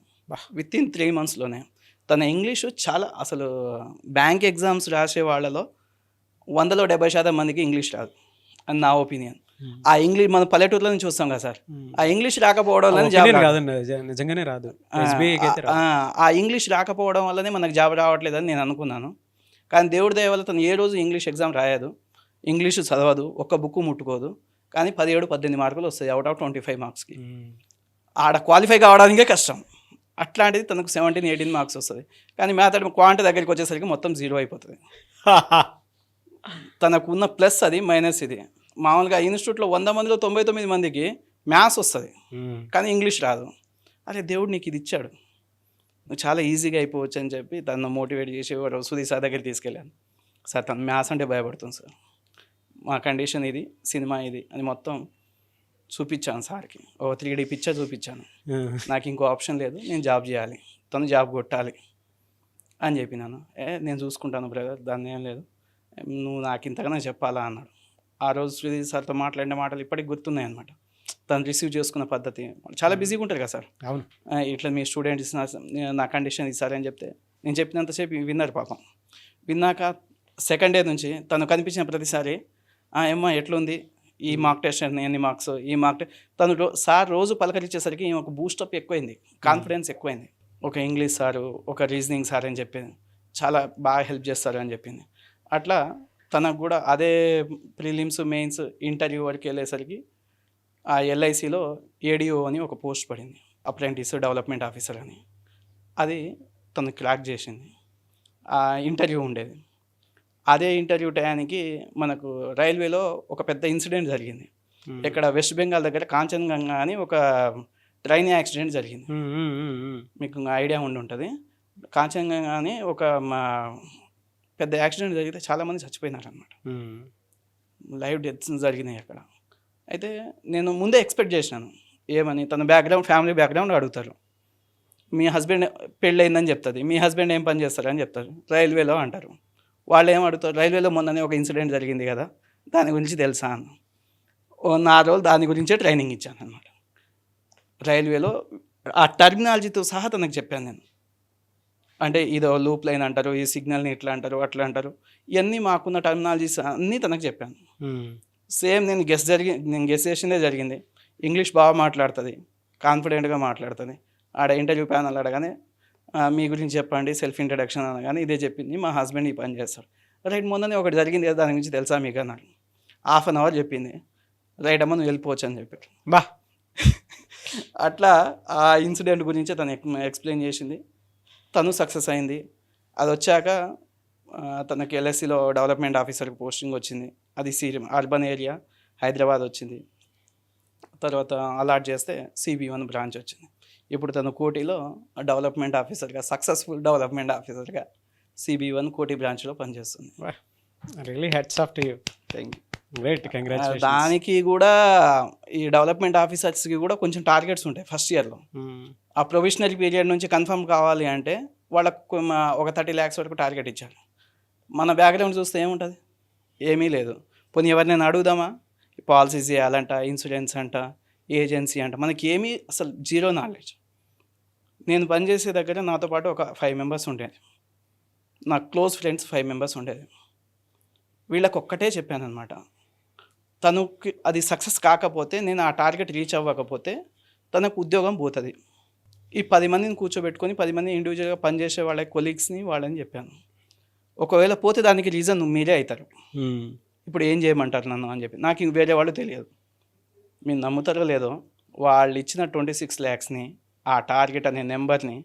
విత్ ఇన్ 3 monthsలోనే. తన ఇంగ్లీషు చాలా, అసలు బ్యాంక్ ఎగ్జామ్స్ రాసే వాళ్ళలో 100లో 70% మందికి ఇంగ్లీష్ రాదు అని నా ఒపీనియన్. ఆ ఇంగ్లీష్ మన పల్లెటూరులో నుంచి వస్తాం కదా సార్, ఆ ఇంగ్లీష్ రాకపోవడం వల్ల నిజంగానే రాదు. ఆ ఇంగ్లీష్ రాకపోవడం వల్లనే మనకు జాబ్ రావట్లేదని నేను అనుకున్నాను. కానీ దేవుడి దయ వల్ల తను ఏ రోజు ఇంగ్లీష్ ఎగ్జామ్ రాయదు, ఇంగ్లీషు చదవదు, ఒక్క బుక్ ముట్టుకోదు. కానీ 17-18 మార్కులు వస్తాయి అవుట్ ఆఫ్ 25 మార్క్స్కి. ఆడ క్వాలిఫై కావడానికే కష్టం. అట్లాంటిది తనకు 17-18 మార్క్స్ వస్తుంది. కానీ మ్యాథడ్ క్వాంట్ దగ్గరికి వచ్చేసరికి మొత్తం 0 అయిపోతుంది. తనకున్న ప్లస్ అది, మైనస్ ఇది. మామూలుగా ఇన్స్టిట్యూట్లో 100 మందిలో 99 మందికి మ్యాథ్స్ వస్తుంది, కానీ ఇంగ్లీష్ రాదు. అరే దేవుడు నీకు ఇది ఇచ్చాడు, నువ్వు చాలా ఈజీగా అయిపోవచ్చు అని చెప్పి తను మోటివేట్ చేసి సుధీర్ సార్ దగ్గరికి తీసుకెళ్ళాను. సార్ తను మ్యాథ్స్ అంటే భయపడుతుంది సార్, మా కండిషన్ ఇది, సినిమా ఇది అని మొత్తం చూపించాను సార్కి, ఓ 3D పిక్చర్ చూపించాను. నాకు ఇంకో ఆప్షన్ లేదు, నేను జాబ్ చేయాలి, తను జాబ్ కొట్టాలి అని చెప్పినాను. నేను చూసుకుంటాను బ్రదర్, దాన్ని ఏం లేదు, నువ్వు నాకు ఇంతగానో చెప్పాలా అన్నాడు. ఆ రోజు శ్రీధర్ సార్తో మాట్లాడిన మాటలు ఇప్పటికి గుర్తున్నాయి అనమాట. తను రిసీవ్ చేసుకున్న పద్ధతి, చాలా బిజీగా ఉంటారు కదా సార్. అవును. ఇట్లా మీ స్టూడెంట్స్ నా కండిషన్ ఇస్తారని చెప్తే నేను చెప్పినంతసేపు విన్నారు పాపం. విన్నాక సెకండ్ డే నుంచి తను కనిపించిన ప్రతిసారి ఏమ్మా ఎట్లుంది, ఈ మార్క్ టెస్ట్ ఎన్ని మార్క్స్, ఈ మార్క్ తను సార్ రోజు పలకరించేసరికి ఒక బూస్టప్ ఎక్కువైంది, కాన్ఫిడెన్స్ ఎక్కువైంది. ఒక ఇంగ్లీష్ సారు, ఒక రీజనింగ్ సార్ అని చెప్పింది, చాలా బాగా హెల్ప్ చేస్తారు అని చెప్పింది. అట్లా తనకు కూడా అదే ప్రిలిమ్స్ మెయిన్స్ ఇంటర్వ్యూ వరకు వెళ్ళేసరికి ఆ ఎల్ఐసిలో ఏడిఓ అని ఒక పోస్ట్ పడింది, అప్రెంటిస్ డెవలప్మెంట్ ఆఫీసర్ అని. అది తను క్రాక్ చేసింది. ఆ ఇంటర్వ్యూ ఉండేది. అదే ఇంటర్వ్యూ టయానికి మనకు రైల్వేలో ఒక పెద్ద ఇన్సిడెంట్ జరిగింది. ఇక్కడ వెస్ట్ బెంగాల్ దగ్గర కాంచన్గంగా అని ఒక ట్రైన్ యాక్సిడెంట్ జరిగింది. మీకు ఐడియా ఉండి ఉంటుంది. కాంచన్గంగా అని ఒక పెద్ద యాక్సిడెంట్ జరిగితే చాలామంది చచ్చిపోయినారు అనమాట. లైవ్ డెత్స్ జరిగినాయి అక్కడ. అయితే నేను ముందే ఎక్స్పెక్ట్ చేసినాను ఏమని, తన బ్యాక్గ్రౌండ్ ఫ్యామిలీ బ్యాక్గ్రౌండ్ అడుగుతారు. మీ హస్బెండ్ పెళ్ళయిందని చెప్తుంది, మీ హస్బెండ్ ఏం పని చేస్తారు అని చెప్తారు, రైల్వేలో అంటారు. వాళ్ళు ఏం అడుగుతారు, రైల్వేలో మొన్ననే ఒక ఇన్సిడెంట్ జరిగింది కదా, దాని గురించి తెలుసా అన్న. 4 రోజులు దాని గురించే ట్రైనింగ్ ఇచ్చాను అనమాట. రైల్వేలో ఆ టర్మినాలజీతో సహా తనకు చెప్పాను నేను. అంటే ఇదో లూప్ లైన్ అంటారు, ఈ సిగ్నల్ని ఇట్లా అంటారు, అట్లా అంటారు, ఇవన్నీ మాకున్న టర్మినాలజీస్ అన్నీ తనకు చెప్పాను. సేమ్ నేను గెస్ చేసిందే జరిగింది. ఇంగ్లీష్ బాగా మాట్లాడుతుంది, కాన్ఫిడెంట్గా మాట్లాడుతుంది. ఆడ ఇంటర్వ్యూ ప్యానల్ అడగానే మీ గురించి చెప్పండి, సెల్ఫ్ ఇంట్రడక్షన్ అనగానే ఇదే చెప్పింది, మా హస్బెండ్ ఈ పని చేస్తారు. రైట్, మొన్ననే ఒకటి జరిగింది కదా, దాని గురించి తెలుసా మీకు అన్నాడు. 1/2 అవర్ చెప్పింది. రైట్ అమ్మ నువ్వు వెళ్ళిపోవచ్చు అని చెప్పారు. బా అట్లా ఆ ఇన్సిడెంట్ గురించి తను ఎక్స్ప్లెయిన్ చేసింది. తను సక్సెస్ అయింది. అది వచ్చాక తనకి ఎల్ఎస్సిలో డెవలప్మెంట్ ఆఫీసర్కి పోస్టింగ్ వచ్చింది. అది అర్బన్ ఏరియా హైదరాబాద్ వచ్చింది. తర్వాత అలాట్ చేస్తే CB1 బ్రాంచ్ వచ్చింది. ఇప్పుడు తను కోటిలో డెవలప్మెంట్ ఆఫీసర్గా, సక్సెస్ఫుల్ డెవలప్మెంట్ ఆఫీసర్గా CB1 కోటి బ్రాంచ్లో పనిచేస్తుంది. Really hats off to you. Thank you. Great, congratulations. దానికి కూడా ఈ డెవలప్మెంట్ ఆఫీసర్స్కి కూడా కొంచెం టార్గెట్స్ ఉంటాయి ఫస్ట్ ఇయర్లో. ఆ ప్రొవిషనరీ పీరియడ్ నుంచి కన్ఫర్మ్ కావాలి అంటే వాళ్ళకు ఒక 30 lakhs వరకు టార్గెట్ ఇచ్చారు. మన బ్యాక్గ్రౌండ్ చూస్తే ఏముంటుంది, ఏమీ లేదు. పోనీ ఎవరినైనా అడుగుదామా, పాలసీస్ చేయాలంట, ఇన్సూరెన్స్ అంట, ఏజెన్సీ అంట, మనకి ఏమీ అసలు జీరో నాలెడ్జ్. నేను పనిచేసే దగ్గర నాతో పాటు ఒక 5 members ఉండేది, నా క్లోజ్ ఫ్రెండ్స్ 5 members ఉండేది. వీళ్ళకి ఒక్కటే చెప్పాను అనమాట, తనకి అది సక్సెస్ కాకపోతే, నేను ఆ టార్గెట్ రీచ్ అవ్వకపోతే తనకు ఉద్యోగం పోతుంది. ఈ 10 మందిని కూర్చోబెట్టుకొని 10 మంది ఇండివిజువల్గా పనిచేసే వాళ్ళ కొలీగ్స్ని వాళ్ళని చెప్పాను, ఒకవేళ పోతే దానికి రీజన్ మీరే అవుతారు, ఇప్పుడు ఏం చేయమంటారు నన్ను అని చెప్పి. నాకు ఇంక వేరే వాళ్ళు తెలియదు. మీరు నమ్ముతారో లేదో, వాళ్ళు ఇచ్చిన 26 lakhsని, ఆ టార్గెట్ అనే నెంబర్ని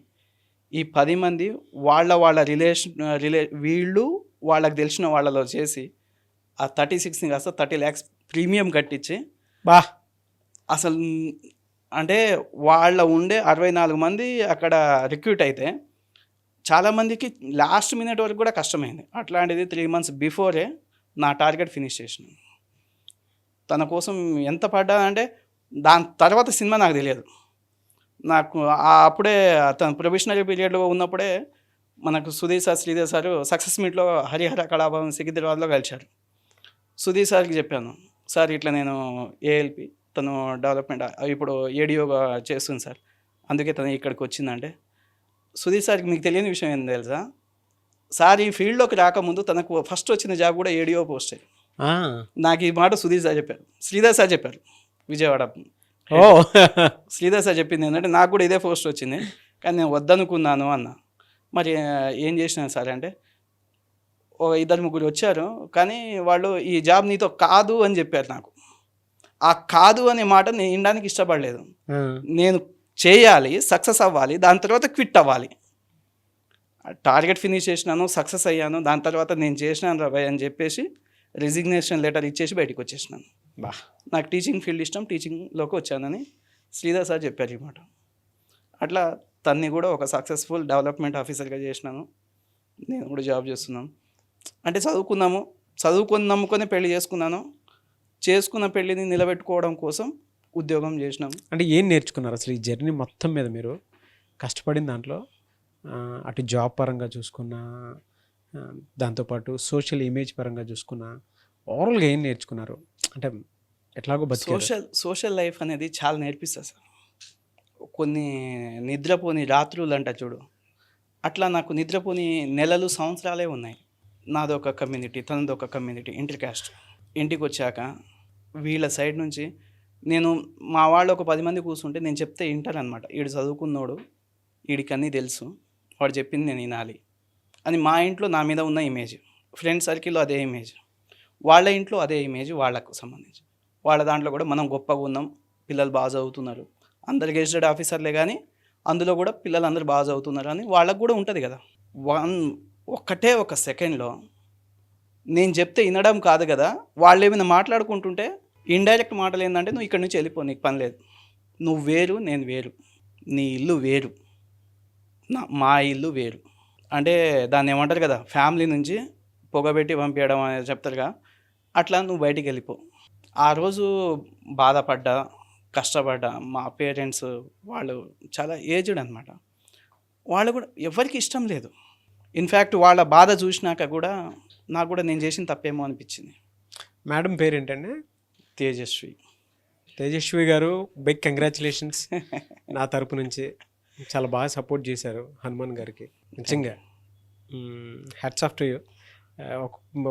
ఈ 10 మంది వాళ్ళ వీళ్ళు వాళ్ళకి తెలిసిన వాళ్ళలో చేసి ఆ 36ని కాస్త 30 lakhs ప్రీమియం కట్టించి అసలు అంటే వాళ్ళ ఉండే 64 మంది అక్కడ రిక్రూట్ అయితే చాలామందికి లాస్ట్ మినిట్ వరకు కూడా కష్టమైంది. అట్లాంటిది 3 months బిఫోరే నా టార్గెట్ ఫినిష్ చేసినాను. తన కోసం ఎంత పడ్డా అంటే దాని తర్వాత సినిమా నాకు తెలియదు. నాకు అప్పుడే తన ప్రొఫెషనల్ పీరియడ్లో ఉన్నప్పుడే మనకు Sudheer sir, Sridhar sir success మీట్లో హరిహర కళాభవన్ సికింద్రాబాద్లో కలిశారు. సుధీర్ సార్కి చెప్పాను, సార్ ఇట్లా నేను ALP, తను డెవలప్మెంట్ ఇప్పుడు ఏడియోగా చేస్తుంది సార్, అందుకే తను ఇక్కడికి వచ్చిందంటే, సుధీర్ సార్కి మీకు తెలియని విషయం ఏంటి తెలుసా, సార్ ఈ ఫీల్డ్లోకి రాకముందు తనకు ఫస్ట్ వచ్చిన జాబ్ కూడా ఏడియో పోస్టే. నాకు ఈ మాట సుధీర్ సార్ చెప్పారు, శ్రీధర్ సార్ చెప్పారు విజయవాడ. శ్రీధర్ సార్ చెప్పింది ఏంటంటే, నాకు కూడా ఇదే పోస్ట్ వచ్చింది కానీ నేను వద్దనుకున్నాను అన్న. మరి ఏం చేసినాను సార్ అంటే, 2-3 వచ్చారు కానీ వాళ్ళు ఈ జాబ్ నీతో కాదు అని చెప్పారు. నాకు ఆ కాదు అనే మాట నేను వినడానికి ఇష్టపడలేదు. నేను చేయాలి, సక్సెస్ అవ్వాలి, దాని తర్వాత క్విట్ అవ్వాలి. టార్గెట్ ఫినిష్ చేసినాను, సక్సెస్ అయ్యాను, దాని తర్వాత నేను చేసినాను రాబాయ్ అని చెప్పేసి రిజిగ్నేషన్ లెటర్ ఇచ్చేసి బయటకు వచ్చేసినాను. నాకు టీచింగ్ ఫీల్డ్ ఇష్టం, టీచింగ్లోకి వచ్చానని శ్రీధర్ సార్ చెప్పారు ఈ మాట. అట్లా తన్ని కూడా ఒక సక్సెస్ఫుల్ డెవలప్మెంట్ ఆఫీసర్గా చేసినాను. నేను కూడా జాబ్ చేస్తున్నాను. అంటే చదువుకుని నమ్ముకొని పెళ్లి చేసుకున్నాను. చేసుకున్న పెళ్ళిని నిలబెట్టుకోవడం కోసం ఉద్యోగం చేసినాం. అంటే ఏం నేర్చుకున్నారు అసలు ఈ జర్నీ మొత్తం మీద మీరు కష్టపడిన దాంట్లో? అటు జాబ్ పరంగా చూసుకున్నా, దాంతోపాటు సోషల్ ఇమేజ్ పరంగా చూసుకున్నా, ఓవరాల్గా ఏం నేర్చుకున్నారు? అంటే ఎట్లాగో బతికారు. సోషల్ లైఫ్ అనేది చాలా నేర్పిస్తుంది సార్. కొన్ని నిద్రపోని రాత్రులు అంట చూడు, అట్లా నాకు నిద్రపోని నెలలు సంవత్సరాలే ఉన్నాయి. నాదొక కమ్యూనిటీ, తనదొక కమ్యూనిటీ, ఇంటర్ క్యాస్ట్. ఇంటికి వచ్చాక వీళ్ళ సైడ్ నుంచి నేను మా వాళ్ళు ఒక 10 మంది కూర్చుంటే నేను చెప్తే వింటారనమాట. వీడు చదువుకున్నోడు, వీడికి అన్నీ తెలుసు, వాడు చెప్పింది నేను వినాలి అని మా ఇంట్లో నా మీద ఉన్న ఇమేజ్, ఫ్రెండ్ సర్కిల్లో అదే ఇమేజ్, వాళ్ళ ఇంట్లో అదే ఇమేజ్ వాళ్ళకు సంబంధించి. వాళ్ళ దాంట్లో కూడా మనం గొప్పగా ఉన్నాం, పిల్లలు బాగా చదువుతున్నారు, అందరు గెజిటెడ్ ఆఫీసర్లే కానీ అందులో కూడా పిల్లలు అందరూ బాగా చదువుతున్నారు అని వాళ్ళకు కూడా ఉంటుంది కదా. ఒక్కటే ఒక సెకండ్లో నేను చెప్తే వినడం కాదు కదా, వాళ్ళు ఏమైనా మాట్లాడుకుంటుంటే ఇండైరెక్ట్ మాటలు ఏంటంటే, నువ్వు ఇక్కడి నుంచి వెళ్ళిపో, నీకు పని లేదు, నువ్వు వేరు నేను వేరు, నీ ఇల్లు వేరు, మా ఇల్లు వేరు. అంటే దాన్ని ఏమంటారు కదా, ఫ్యామిలీ నుంచి పొగబెట్టి పంపించడం అనేది చెప్తారుగా, అట్లా నువ్వు బయటికి వెళ్ళిపో. ఆ రోజు బాధపడ్డా, కష్టపడ్డా. మా పేరెంట్స్ వాళ్ళు చాలా ఏజ్డ్ అనమాట, వాళ్ళు కూడా ఎవరికి ఇష్టం లేదు. ఇన్ఫ్యాక్ట్ వాళ్ళ బాధ చూసినాక కూడా నాకు కూడా నేను చేసిన తప్పేమో అనిపించింది. మేడం పేరేంటండి? తేజస్వి. తేజస్వి గారు, బిగ్ కంగ్రాచులేషన్స్ నా తరపు నుంచి. చాలా బాగా సపోర్ట్ చేశారు హనుమాన్ గారికి, నిజంగా హ్యాట్స్ ఆఫ్ టు యూ.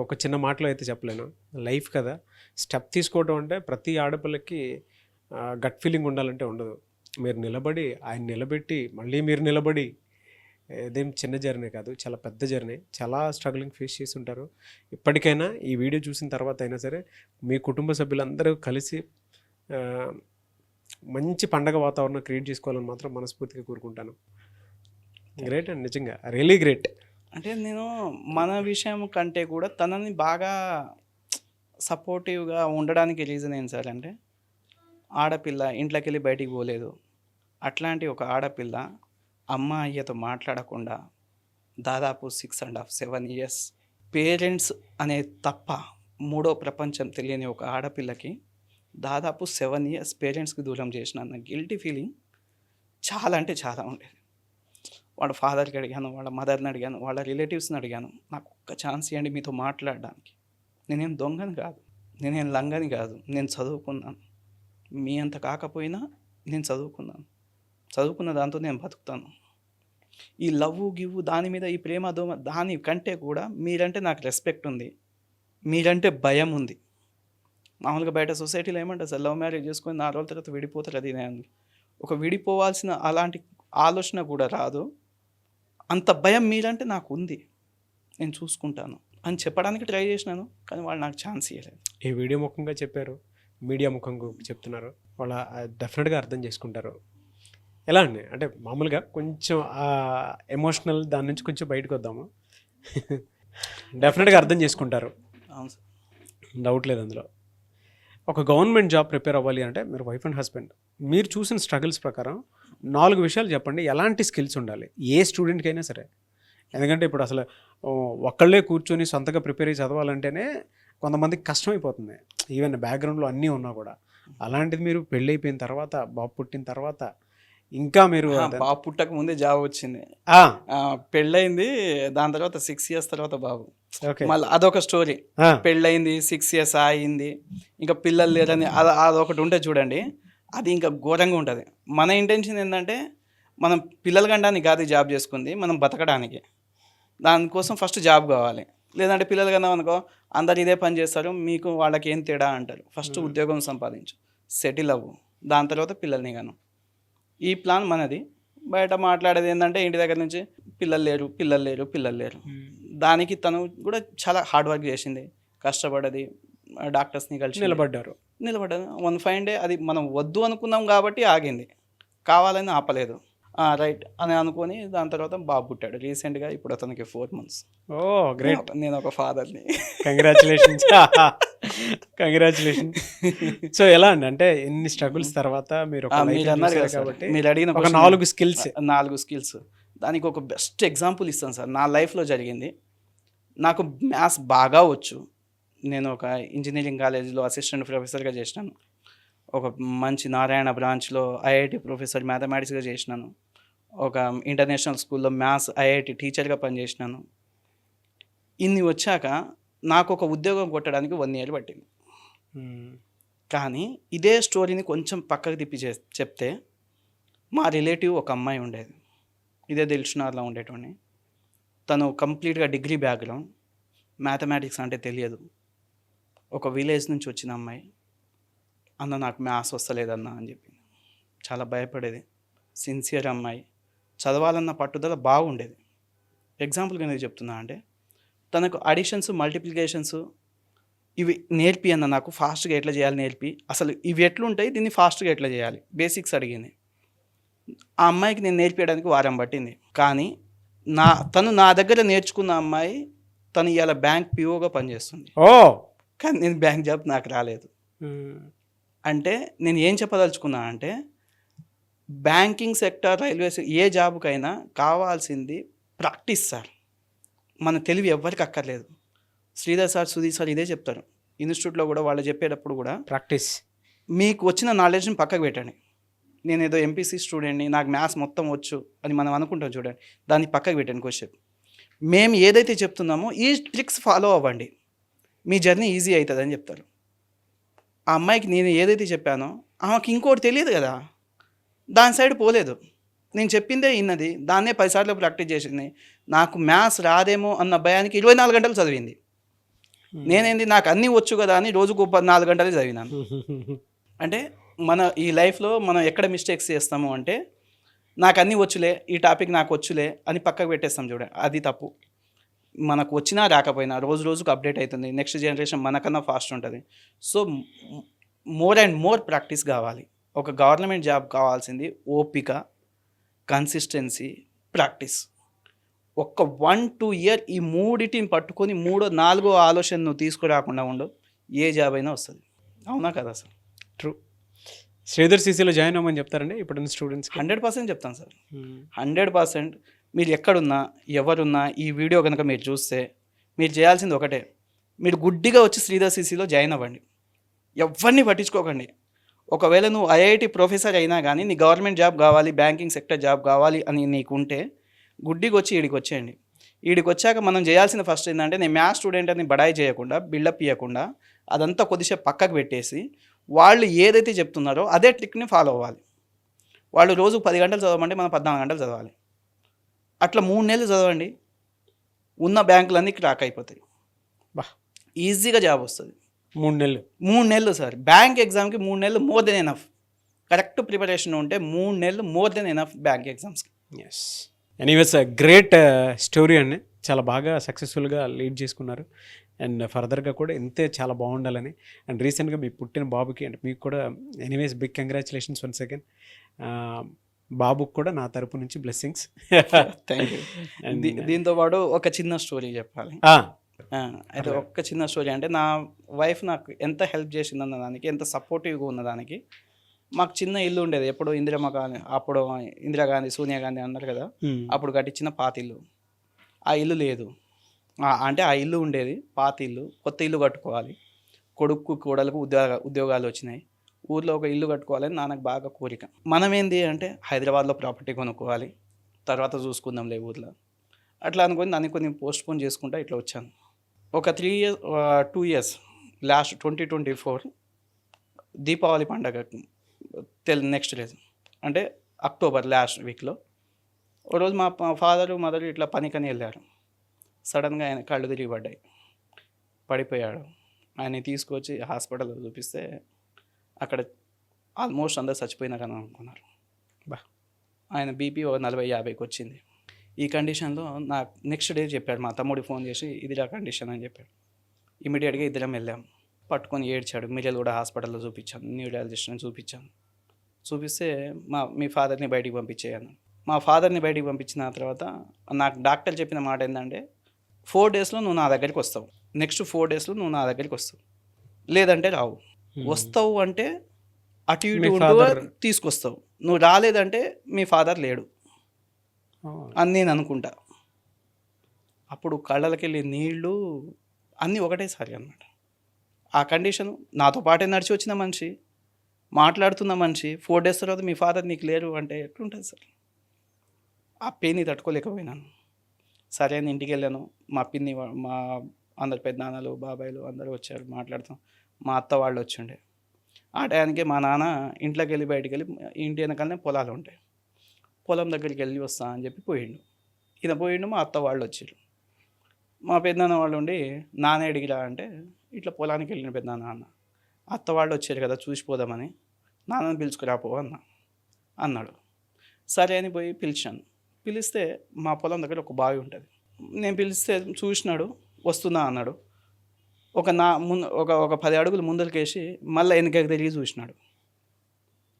ఒక చిన్న మాటలో అయితే చెప్పలేను, లైఫ్ కదా, స్టెప్ తీసుకోవడం అంటే ప్రతి ఆడపిల్లకి గట్ ఫీలింగ్ ఉండాలంటే ఉండదు. మీరు నిలబడి, ఆయన నిలబెట్టి, మళ్ళీ మీరు నిలబడి, ఇదేం చిన్న జర్నీ కాదు, చాలా పెద్ద జర్నీ, చాలా స్ట్రగ్లింగ్ ఫేస్ చేసి ఉంటారు. ఇప్పటికైనా ఈ వీడియో చూసిన తర్వాత అయినా సరే మీ కుటుంబ సభ్యులందరూ కలిసి మంచి పండగ వాతావరణం క్రియేట్ చేసుకోవాలని మాత్రం మనస్ఫూర్తిగా కోరుకుంటాను. గ్రేట్ అండి, నిజంగా రియలీ గ్రేట్. అంటే నేను మన విషయం కంటే కూడా తనని బాగా సపోర్టివ్గా ఉండడానికి రీజన్ ఏంటి సార్ అంటే, ఆడపిల్ల ఇంట్లోకి వెళ్ళి బయటికి పోలేదు, అట్లాంటి ఒక ఆడపిల్ల అమ్మ అయ్యతో మాట్లాడకుండా దాదాపు 6.5 7 years పేరెంట్స్ అనే తప్ప మూడో ప్రపంచం తెలియని ఒక ఆడపిల్లకి దాదాపు 7 years పేరెంట్స్కి దూరం చేసిన గిల్టీ ఫీలింగ్ చాలా అంటే చాలా ఉండేది. వాళ్ళ ఫాదర్కి అడిగాను, వాళ్ళ మదర్ని అడిగాను, వాళ్ళ రిలేటివ్స్ని అడిగాను, నాకు ఒక్క ఛాన్స్ ఇవ్వండి మీతో మాట్లాడడానికి. నేనేం దొంగని కాదు, నేనేం లంగని కాదు, నేను చదువుకున్నాను, మీ అంత కాకపోయినా నేను చదువుకున్న దాంతో నేను బతుకుతాను. ఈ లవ్ గివ్వు దాని మీద, ఈ ప్రేమ దోమ దాని కంటే కూడా మీరంటే నాకు రెస్పెక్ట్ ఉంది, మీరంటే భయం ఉంది. మామూలుగా బయట సొసైటీలో ఏమంటారు సార్, లవ్ మ్యారేజ్ చేసుకొని 4 రోజుల తర్వాత విడిపోతారు, అది నేను ఒక విడిపోవాల్సిన అలాంటి ఆలోచన కూడా రాదు. అంత భయం మీరంటే నాకు ఉంది, నేను చూసుకుంటాను అని చెప్పడానికి ట్రై చేసినాను, కానీ వాళ్ళు నాకు ఛాన్స్ ఇవ్వలేదు. ఈ వీడియో ముఖంగా చెప్పారు, మీడియా ముఖంగా చెప్తున్నారు, వాళ్ళ డెఫినెట్గా అర్థం చేసుకుంటారు. ఎలా అండి అంటే మామూలుగా కొంచెం ఎమోషనల్ దాని నుంచి కొంచెం బయటకు వద్దాము. డెఫినెట్గా అర్థం చేసుకుంటారు, అవును సార్, డౌట్ లేదు అందులో. ఒక గవర్నమెంట్ జాబ్ ప్రిపేర్ అవ్వాలి అంటే మీరు వైఫ్ అండ్ హస్బెండ్, మీరు చూసిన స్ట్రగుల్స్ ప్రకారం 4 విషయాలు చెప్పండి. ఎలాంటి స్కిల్స్ ఉండాలి ఏ స్టూడెంట్కైనా సరే? ఎందుకంటే ఇప్పుడు అసలు ఒక్కళ్ళే కూర్చొని సొంతగా ప్రిపేర్ అయ్యి చదవాలంటేనే కొంతమందికి కష్టమైపోతుంది, ఈవెన్ బ్యాక్గ్రౌండ్లో అన్నీ ఉన్నా కూడా. అలాంటిది మీరు పెళ్ళి అయిపోయిన తర్వాత, బాబు పుట్టిన తర్వాత, ఇంకా మీరు బాబు పుట్టక ముందే జాబ్ వచ్చింది, పెళ్ళయింది, దాని తర్వాత 6 years తర్వాత బాబు, మళ్ళీ అదొక స్టోరీ. పెళ్ళయింది 6 years అయింది, ఇంకా పిల్లలు లేరని అదొకటి ఉంటే చూడండి, అది ఇంకా ఘోరంగా ఉంటుంది. మన ఇంటెన్షన్ ఏంటంటే మనం పిల్లల కండానికి కాదు జాబ్ చేసుకుంది, మనం బతకడానికి. దానికోసం ఫస్ట్ జాబ్ కావాలి, లేదంటే పిల్లలు కన్నా అనుకో అందరు ఇదే పని చేస్తారు, మీకు వాళ్ళకి ఏం తేడా అంటారు. ఫస్ట్ ఉద్యోగం సంపాదించు, సెటిల్ అవ్వు, దాని తర్వాత పిల్లల్ని గాను. ఈ ప్లాన్ మనది. బయట మాట్లాడేది ఏంటంటే ఇంటి దగ్గర నుంచి పిల్లలు లేరు. దానికి తను కూడా చాలా హార్డ్ వర్క్ చేసింది, కష్టపడ్డది, డాక్టర్స్ని కలిసి నిలబడ్డారు. వన్ ఫైన్ డే అది మనం వద్దు అనుకున్నాం కాబట్టి ఆగింది, కావాలని ఆపలేదు. రైట్ అని అనుకొని దాని తర్వాత బాబు పుట్టాడు రీసెంట్గా, ఇప్పుడు అతనికి 4 months. ఓ గ్రేట్, నేను ఒక ఫాదర్ని. కంగ్రాచులేషన్స్. సో ఎలా అండి అంటే ఎన్ని స్ట్రగుల్స్ తర్వాత మీరు అడిగిన ఒక 4 స్కిల్స్ దానికి ఒక బెస్ట్ ఎగ్జాంపుల్ ఇస్తాను సార్. నా లైఫ్లో జరిగింది. నాకు మ్యాథ్స్ బాగా వచ్చు, నేను ఒక ఇంజనీరింగ్ కాలేజీలో అసిస్టెంట్ ప్రొఫెసర్గా చేసినాను. ఒక మంచి నారాయణ బ్రాంచ్లో ఐఐటి ప్రొఫెసర్ మ్యాథమెటిక్స్గా చేసినాను. ఒక ఇంటర్నేషనల్ స్కూల్లో మ్యాథ్స్ ఐఐటి టీచర్గా పనిచేసినాను. ఇన్ని వచ్చాక నాకు ఒక ఉద్యోగం కొట్టడానికి 1 ఇయర్ పట్టింది. కానీ ఇదే స్టోరీని కొంచెం పక్కకు తిప్పి చెప్తే మా రిలేటివ్ ఒక అమ్మాయి ఉండేది. ఇదే దిల్షునార్లో ఉండేటోని. తను కంప్లీట్గా డిగ్రీ బ్యాక్గ్రౌండ్, మ్యాథమెటిక్స్ అంటే తెలియదు. ఒక విలేజ్ నుంచి వచ్చిన అమ్మాయి. అన్న నాకు మ్యాథ్స్ వస్తలేదన్న అని చెప్పింది. చాలా భయపడేది. సిన్సియర్ అమ్మాయి, చదవాలన్న పట్టుదల బాగుండేది. ఎగ్జాంపుల్గా నేను చెప్తున్నా అంటే తనకు అడిషన్స్, మల్టిప్లికేషన్స్ ఇవి నేర్పి అన్న, నాకు ఫాస్ట్గా ఎట్లా చేయాలి నేర్పి, అసలు ఇవి ఎట్లుంటాయి, దీన్ని ఫాస్ట్గా ఎట్లా చేయాలి, బేసిక్స్ అడిగింది. ఆ అమ్మాయికి నేను నేర్పించడానికి వారం పట్టింది. కానీ తను నా దగ్గర నేర్చుకున్న అమ్మాయి తను ఇవాళ బ్యాంక్ పిఓగా పనిచేస్తుంది. కానీ నేను బ్యాంక్ జాబ్ నాకు రాలేదు. అంటే నేను ఏం చెప్పదలుచుకున్నా అంటే బ్యాంకింగ్ సెక్టర్, రైల్వేస్, ఏ జాబ్కైనా కావాల్సింది ప్రాక్టీస్ సార్. మన తెలివి ఎవ్వరికి అక్కర్లేదు. శ్రీధర్ సార్, సుధీర్ సార్ ఇదే చెప్తారు ఇన్స్టిట్యూట్లో కూడా. వాళ్ళు చెప్పేటప్పుడు కూడా ప్రాక్టీస్. మీకు వచ్చిన నాలెడ్జ్ని పక్కకు పెట్టండి. నేను ఏదో ఎంపీసీ స్టూడెంట్ని, నాకు మ్యాథ్స్ మొత్తం వచ్చు అని మనం అనుకుంటాం చూడండి, దాన్ని పక్కకు పెట్టండి క్వశ్చన్. మేము ఏదైతే చెప్తున్నామో ఈ ట్రిక్స్ ఫాలో అవ్వండి, మీ జర్నీ ఈజీ అవుతుంది అని చెప్తారు. ఆ అమ్మాయికి నేను ఏదైతే చెప్పానో ఆమెకి ఇంకోటి తెలియదు కదా, దాని సైడ్ పోలేదు. నేను చెప్పిందే ఇన్నది, దాన్నే 10 సార్లు ప్రాక్టీస్ చేసింది. నాకు మ్యాథ్స్ రాదేమో అన్న భయానికి 24 గంటలు చదివింది. నేనేంది నాకు అన్నీ వచ్చు కదా అని రోజుకు 4 గంటలు చదివినాను. అంటే మన ఈ లైఫ్లో మనం ఎక్కడ మిస్టేక్స్ చేస్తాము అంటే నాకు అన్నీ వచ్చులే, ఈ టాపిక్ నాకు వచ్చులే అని పక్కకు పెట్టేస్తాం చూడండి, అది తప్పు. మనకు వచ్చినా రాకపోయినా రోజు రోజుకు అప్డేట్ అవుతుంది. నెక్స్ట్ జనరేషన్ మనకన్నా ఫాస్ట్ ఉంటుంది. So more and more practice కావాలి. ఒక గవర్నమెంట్ జాబ్ కావాల్సింది ఓపిక, కన్సిస్టెన్సీ, ప్రాక్టీస్. ఒక్క 1-2 ఇయర్ ఈ మూడిటిని పట్టుకొని 3-4 ఆలోచన నువ్వు తీసుకురాకుండా ఉండు, ఏ జాబ్ అయినా వస్తుంది. అవునా కదా సార్? ట్రూ. శ్రీధర్ సీసీలో జాయిన్ అవ్వమని చెప్తారండి ఇప్పుడున్న స్టూడెంట్స్కి? 100% చెప్తాను సార్. 100%. మీరు ఎక్కడున్నా, ఎవరున్నా ఈ వీడియో కనుక మీరు చూస్తే మీరు చేయాల్సింది ఒకటే, మీరు గుడ్డిగా వచ్చి శ్రీధర్ సీసీలో జాయిన్ అవ్వండి. ఎవరిని పట్టించుకోకండి. ఒకవేళ నువ్వు ఐఐటి ప్రొఫెసర్ అయినా కానీ నీ గవర్నమెంట్ జాబ్ కావాలి, బ్యాంకింగ్ సెక్టర్ జాబ్ కావాలి అని నీకు ఉంటే గుడ్డికి వచ్చి ఈడికి వచ్చేయండి. ఈడికి వచ్చాక మనం చేయాల్సిన ఫస్ట్ ఏంటంటే, నేను మ్యాథ్స్ స్టూడెంట్ అని బడాయి చేయకుండా, బిల్డప్ ఇవ్వకుండా అదంతా కొద్దిసేపు పక్కకు పెట్టేసి వాళ్ళు ఏదైతే చెప్తున్నారో అదే ట్రిక్ని ఫాలో అవ్వాలి. వాళ్ళు రోజు 10 గంటలు చదవమంటే మనం 14 గంటలు చదవాలి. అట్లా 3 నెలలు చదవండి, ఉన్న బ్యాంకులన్నీ క్రాక్ అయిపోతాయి. ఈజీగా జాబ్ వస్తుంది. 3 నెలలు సార్. బ్యాంక్ ఎగ్జామ్కి 3 నెలలు more than enough. Correct preparation ఉంటే 3 నెలలు మోర్ దెన్ ఎనఫ్ బ్యాంక్ ఎగ్జామ్స్కి. ఎస్, ఎనీవేస్ గ్రేట్ స్టోరీ అండి. చాలా బాగా సక్సెస్ఫుల్గా లీడ్ చేసుకున్నారు. అండ్ ఫర్దర్గా కూడా ఇంతే చాలా బాగుండాలని. అండ్ రీసెంట్గా మీ పుట్టిన బాబుకి అంటే మీకు కూడా anyways big congratulations once again. బాబుకి కూడా నా తరపు నుంచి బ్లెస్సింగ్స్. Thank you. దీంతో పాటు ఒక చిన్న స్టోరీ చెప్పాలి. అయితే ఒక్క చిన్న స్టోరీ అంటే, నా వైఫ్ నాకు ఎంత హెల్ప్ చేసిందన్న దానికి, ఎంత సపోర్టివ్గా ఉన్నదానికి, మాకు చిన్న ఇల్లు ఉండేది. ఎప్పుడు అప్పుడు ఇందిరాగాంధీ, సోనియా గాంధీ అన్నారు కదా, అప్పుడు కట్టించిన పాతిల్లు. ఆ ఇల్లు లేదు. అంటే ఆ ఇల్లు ఉండేది పాత ఇల్లు, కొత్త ఇల్లు కట్టుకోవాలి. కొడుకు కోడలకు ఉద్యోగాలు వచ్చినాయి. ఊర్లో ఒక ఇల్లు కట్టుకోవాలని నాన్నకు బాగా కోరిక. మనం ఏంది అంటే హైదరాబాద్లో ప్రాపర్టీ కొనుక్కోవాలి, తర్వాత చూసుకుందాంలే ఊర్లో, అట్లా అనుకుని దాన్ని కొన్ని పోస్ట్పోన్ చేసుకుంటా ఇట్లా వచ్చాను. ఒక 2 ఇయర్స్ లాస్ట్ 2024 దీపావళి పండగ నెక్స్ట్ డేస్ అంటే అక్టోబర్ లాస్ట్ వీక్లో ఓ రోజు మా ఫాదరు మదరు ఇట్లా పనికని వెళ్ళారు. సడన్గా ఆయన కళ్ళు తిరిగి పడిపోయాడు. ఆయన తీసుకొచ్చి హాస్పిటల్లో చూపిస్తే అక్కడ ఆల్మోస్ట్ అందరు చచ్చిపోయినారని అనుకున్నారు. ఆయన బీపీ 40-50కి వచ్చింది. ఈ కండిషన్లో నాకు నెక్స్ట్ డే చెప్పాడు, మా తమ్ముడికి ఫోన్ చేసి ఇదిలా కండిషన్ అని చెప్పాడు. ఇమీడియట్గా ఇద్దరం వెళ్ళాం. పట్టుకొని ఏడ్చాడు. మిర్యాలు కూడా హాస్పిటల్లో చూపించాను, న్యూరాలజిస్ట్ని చూపించాను. చూపిస్తే మీ ఫాదర్ని బయటికి పంపించేయాను. మా ఫాదర్ని బయటికి పంపించిన తర్వాత నాకు డాక్టర్ చెప్పిన మాట ఏంటంటే, 4 డేస్లో నువ్వు నా దగ్గరికి వస్తావు, నెక్స్ట్ 4 డేస్లో నువ్వు నా దగ్గరికి వస్తావు, లేదంటే రావు. వస్తావు అంటే అటు ఇటు తీసుకొస్తావు, నువ్వు రాలేదంటే మీ ఫాదర్ లేడు అని నేను అనుకుంటా. అప్పుడు కళ్ళకి వెళ్ళి నీళ్ళు అన్నీ ఒకటేసారి అన్నమాట. ఆ కండిషను నాతో పాటే నడిచి వచ్చిన మనిషి మాట్లాడుతున్న మనిషి 4 డేస్ తర్వాత మీ ఫాదర్ నీకు లేరు అంటే ఎట్లుంటుంది సార్? ఆ పెయిన్ని తట్టుకోలేకపోయినాను. సరే అని ఇంటికి వెళ్ళాను. మా పిన్ని మా అందరు పెద్దనాన్నలు బాబాయిలు అందరూ వచ్చారు, మాట్లాడుతాం. మా అత్త వాళ్ళు వచ్చిండే. ఆ టయానికి మా నాన్న ఇంట్లోకి వెళ్ళి బయటికి వెళ్ళి ఇంటి వెనకాలనే పొలాలు ఉంటాయి, పొలం దగ్గరికి వెళ్ళి వస్తా అని చెప్పి పోయిండు. ఈయన పోయిండు, మా అత్త వాళ్ళు వచ్చిర్రు. మా పెద్దనాన్న వాళ్ళు ఉండి నాన్న అడిగిరా అంటే ఇట్లా పొలానికి వెళ్ళిన పెద్దనాన్న అన్న. అత్త వాళ్ళు వచ్చారు కదా చూసిపోదామని నాన్నని పిలుచుకురాపో అన్నాడు. సరే అని పోయి పిలిచాను. పిలిస్తే మా పొలం దగ్గర ఒక బావి ఉంటుంది. నేను పిలిస్తే చూసినాడు, వస్తున్నా అన్నాడు. ఒక 10 అడుగులు ముందరికేసి మళ్ళీ వెనకకి తిరిగి చూసినాడు.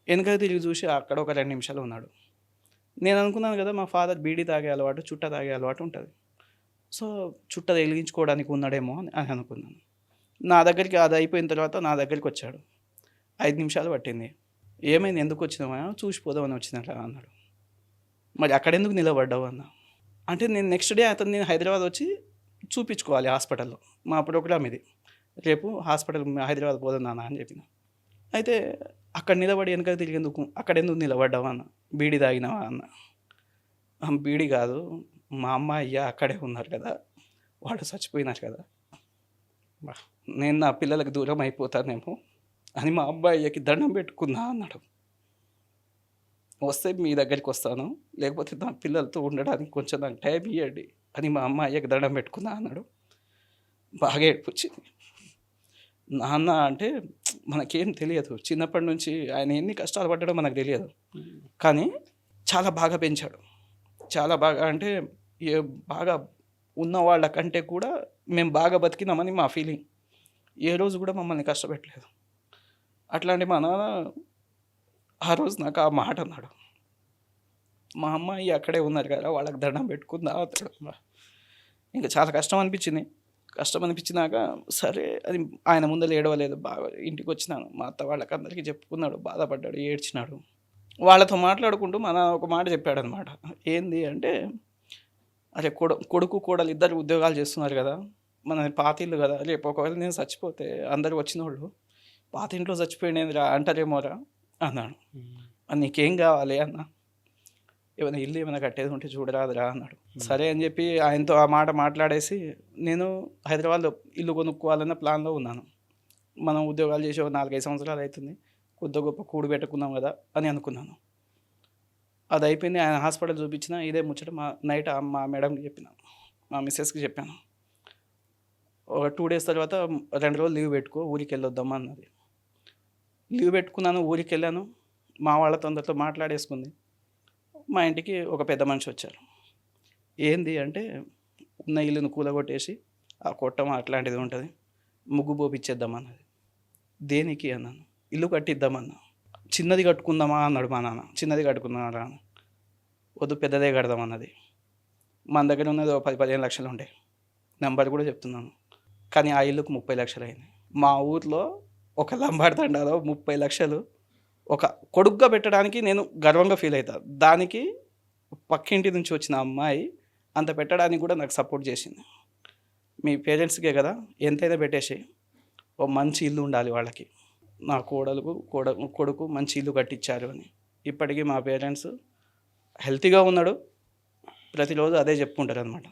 వెనకకి తిరిగి చూసి అక్కడ ఒక 2 నిమిషాలు ఉన్నాడు. నేను అనుకున్నాను కదా మా ఫాదర్ బీడీ తాగే అలవాటు, చుట్ట తాగే అలవాటు ఉంటుంది. సో చుట్ట వెలిగించుకోవడానికి ఉన్నాడేమో అని అనుకున్నాను. నా దగ్గరికి అది అయిపోయిన తర్వాత నా దగ్గరికి వచ్చాడు. 5 నిమిషాలు పట్టింది. ఏమైంది, ఎందుకు వచ్చినావా? చూసిపోదామని వచ్చినట్లా అన్నాడు. మరి అక్కడెందుకు నిలబడ్డావు అన్న. అంటే నేను నెక్స్ట్ డే నేను హైదరాబాద్ వచ్చి చూపించుకోవాలి హాస్పిటల్లో. మా ప్రోగ్రామ్ ఇది, రేపు హాస్పిటల్ హైదరాబాద్ పోదాం నాన్న అని చెప్పిన. అయితే అక్కడ నిలబడి వెనక తిరిగేందుకు అక్కడెందుకు నిలబడ్డావా అన్న. బీడీ తాగినావా అన్న. బీడీ కాదు, మా అమ్మ అయ్య అక్కడే ఉన్నారు కదా, వాళ్ళు చచ్చిపోయినారు కదా, నేను నా పిల్లలకు దూరం అయిపోతానేమో అని మా అబ్బాయికి దండం పెట్టుకున్నా అన్నాడు. వస్తే మీ దగ్గరికి వస్తాను, లేకపోతే నా పిల్లలతో ఉండడానికి కొంచెం నాకు టైం ఇవ్వండి అని మా అమ్మ అయ్యకి దండం పెట్టుకున్నా అన్నాడు. బాగా ఏడ్పొచ్చింది. నాన్న అంటే మనకేం తెలియదు, చిన్నప్పటి నుంచి ఆయన ఎన్ని కష్టాలు పడ్డాడో మనకు తెలియదు, కానీ చాలా బాగా పెంచాడు. చాలా బాగా అంటే బాగా ఉన్న వాళ్ళకంటే కూడా మేము బాగా బతికినామని మా ఫీలింగ్. ఏ రోజు కూడా మమ్మల్ని కష్టపెట్టలేదు. అట్లాంటి మా నాన్న ఆ రోజు నాకు ఆ మాట అన్నాడు. మా అమ్మాయి అక్కడే ఉన్నారు కదా, వాళ్ళకి దండం పెట్టుకుందా అతడు. ఇంకా చాలా కష్టం అనిపించింది. కష్టం అనిపించినాక సరే అది ఆయన ముందర ఏడవలేదు. బాగా ఇంటికి వచ్చినాను, మా అత్త వాళ్ళకి అందరికీ చెప్పుకున్నాడు, బాధపడ్డాడు, ఏడ్చినాడు. వాళ్ళతో మాట్లాడుకుంటూ మన ఒక మాట చెప్పాడు అనమాట. ఏంది అంటే, అరే కొడుకు కోడలు ఇద్దరు ఉద్యోగాలు చేస్తున్నారు కదా, మన పాత ఇల్లు కదా, రేపు ఒకవేళ నేను చచ్చిపోతే అందరు వచ్చిన వాళ్ళు పాత ఇంట్లో చచ్చిపోయినరా అంటారేమోరా అన్నాడు. నీకేం కావాలి అన్న, ఏమైనా ఇల్లు ఏమైనా కట్టేది ఉంటే చూడరాదురా అన్నాడు. సరే అని చెప్పి ఆయనతో ఆ మాట మాట్లాడేసి నేను హైదరాబాద్లో ఇల్లు కొనుక్కోవాలన్న ప్లాన్లో ఉన్నాను. మనం ఉద్యోగాలు చేసి 4-5 సంవత్సరాలు అవుతుంది, కొద్ది గొప్ప కూడు పెట్టుకుందాం కదా అని అనుకున్నాను. అది అయిపోయింది. ఆయన హాస్పిటల్ చూపించిన ఇదే ముచ్చట నైట్ మా మేడంకి చెప్పిన, మా మిస్సెస్కి చెప్పాను. ఒక 2 డేస్ తర్వాత 2 రోజులు లీవ్ పెట్టుకో, ఊరికి వెళ్ళొద్దామా అన్నది. లీవ్ పెట్టుకున్నాను, ఊరికి వెళ్ళాను. మా వాళ్ళతో అందరితో మాట్లాడేసుకుంది. మా ఇంటికి ఒక పెద్ద మనిషి వచ్చారు. ఏంది అంటే, ఉన్న ఇల్లును కూలగొట్టేసి ఆ కొట్టం అట్లాంటిది ఉంటుంది, ముగ్గు పోపిచ్చేద్దామన్నది. దేనికి అన్నాను. ఇల్లు కట్టిద్దామన్నా. చిన్నది కట్టుకుందామా అన్నాడు మా నాన్న. చిన్నది కట్టుకుందామా, వద్దు పెద్దదే కడదామన్నది. మన దగ్గర ఉన్నది 10-15 లక్షలు ఉండే, నెంబర్ కూడా చెప్తున్నాను. కానీ ఆ ఇల్లుకు 30 లక్షలు అయింది. మా ఊర్లో ఒక లంబాడి తండాలో 30 లక్షలు ఒక కొడుగ్గా పెట్టడానికి నేను గర్వంగా ఫీల్ అవుతాను. దానికి పక్కింటి నుంచి వచ్చిన అమ్మాయి అంత పెట్టడానికి కూడా నాకు సపోర్ట్ చేసింది. మీ పేరెంట్స్కే కదా, ఎంతైనా పెట్టేసి ఓ మంచి ఇల్లు ఉండాలి వాళ్ళకి. నా కొడుకు మంచి ఇల్లు కట్టించారు అని. ఇప్పటికీ మా పేరెంట్స్ హెల్తీగా ఉన్నాడు, ప్రతిరోజు అదే చెప్పుకుంటారు అనమాట.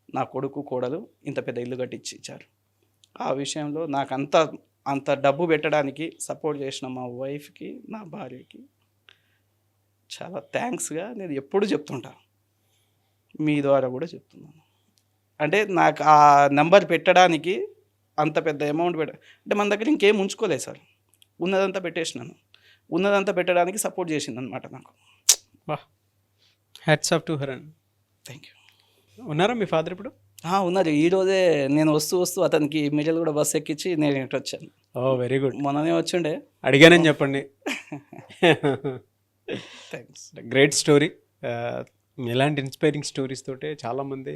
నా కొడుకు కోడలు ఇంత పెద్ద ఇల్లు కట్టించి ఇచ్చారు. ఆ విషయంలో నాకు అంత డబ్బు పెట్టడానికి సపోర్ట్ చేసిన మా వైఫ్కి, నా భార్యకి చాలా థ్యాంక్స్గా నేను ఎప్పుడు చెప్తుంటా, మీ ద్వారా కూడా చెప్తున్నాను. అంటే నాకు ఆ నెంబర్ పెట్టడానికి అంత పెద్ద అమౌంట్ అంటే మన దగ్గర ఇంకేం ఉంచుకోలేదు సార్, ఉన్నదంతా పెట్టేసినాను. ఉన్నదంతా పెట్టడానికి సపోర్ట్ చేసింది అనమాట నాకు. Hats off to her. Thank you. ఉన్నారా మీ ఫాదర్ ఇప్పుడు? ఉన్నారు. ఈరోజే నేను వస్తూ అతనికి మిడిల్ కూడా బస్సు ఎక్కించి నేను ఇటు వచ్చాను. ఓ వెరీ గుడ్. మొన్ననే వచ్చిండే, అడిగానని చెప్పండి. థ్యాంక్స్. Great story. ఇలాంటి ఇన్స్పైరింగ్ స్టోరీస్ తోటే చాలామంది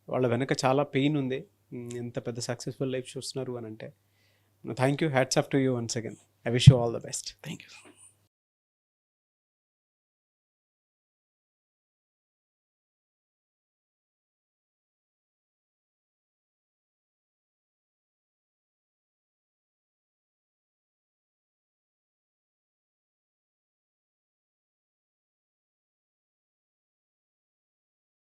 వాళ్ళ వెనక చాలా పెయిన్ ఉంది, ఎంత పెద్ద సక్సెస్ఫుల్ లైఫ్ చూస్తున్నారు అని అంటే. Thank you. Hats off to you once again. I wish you all the best. Thank you.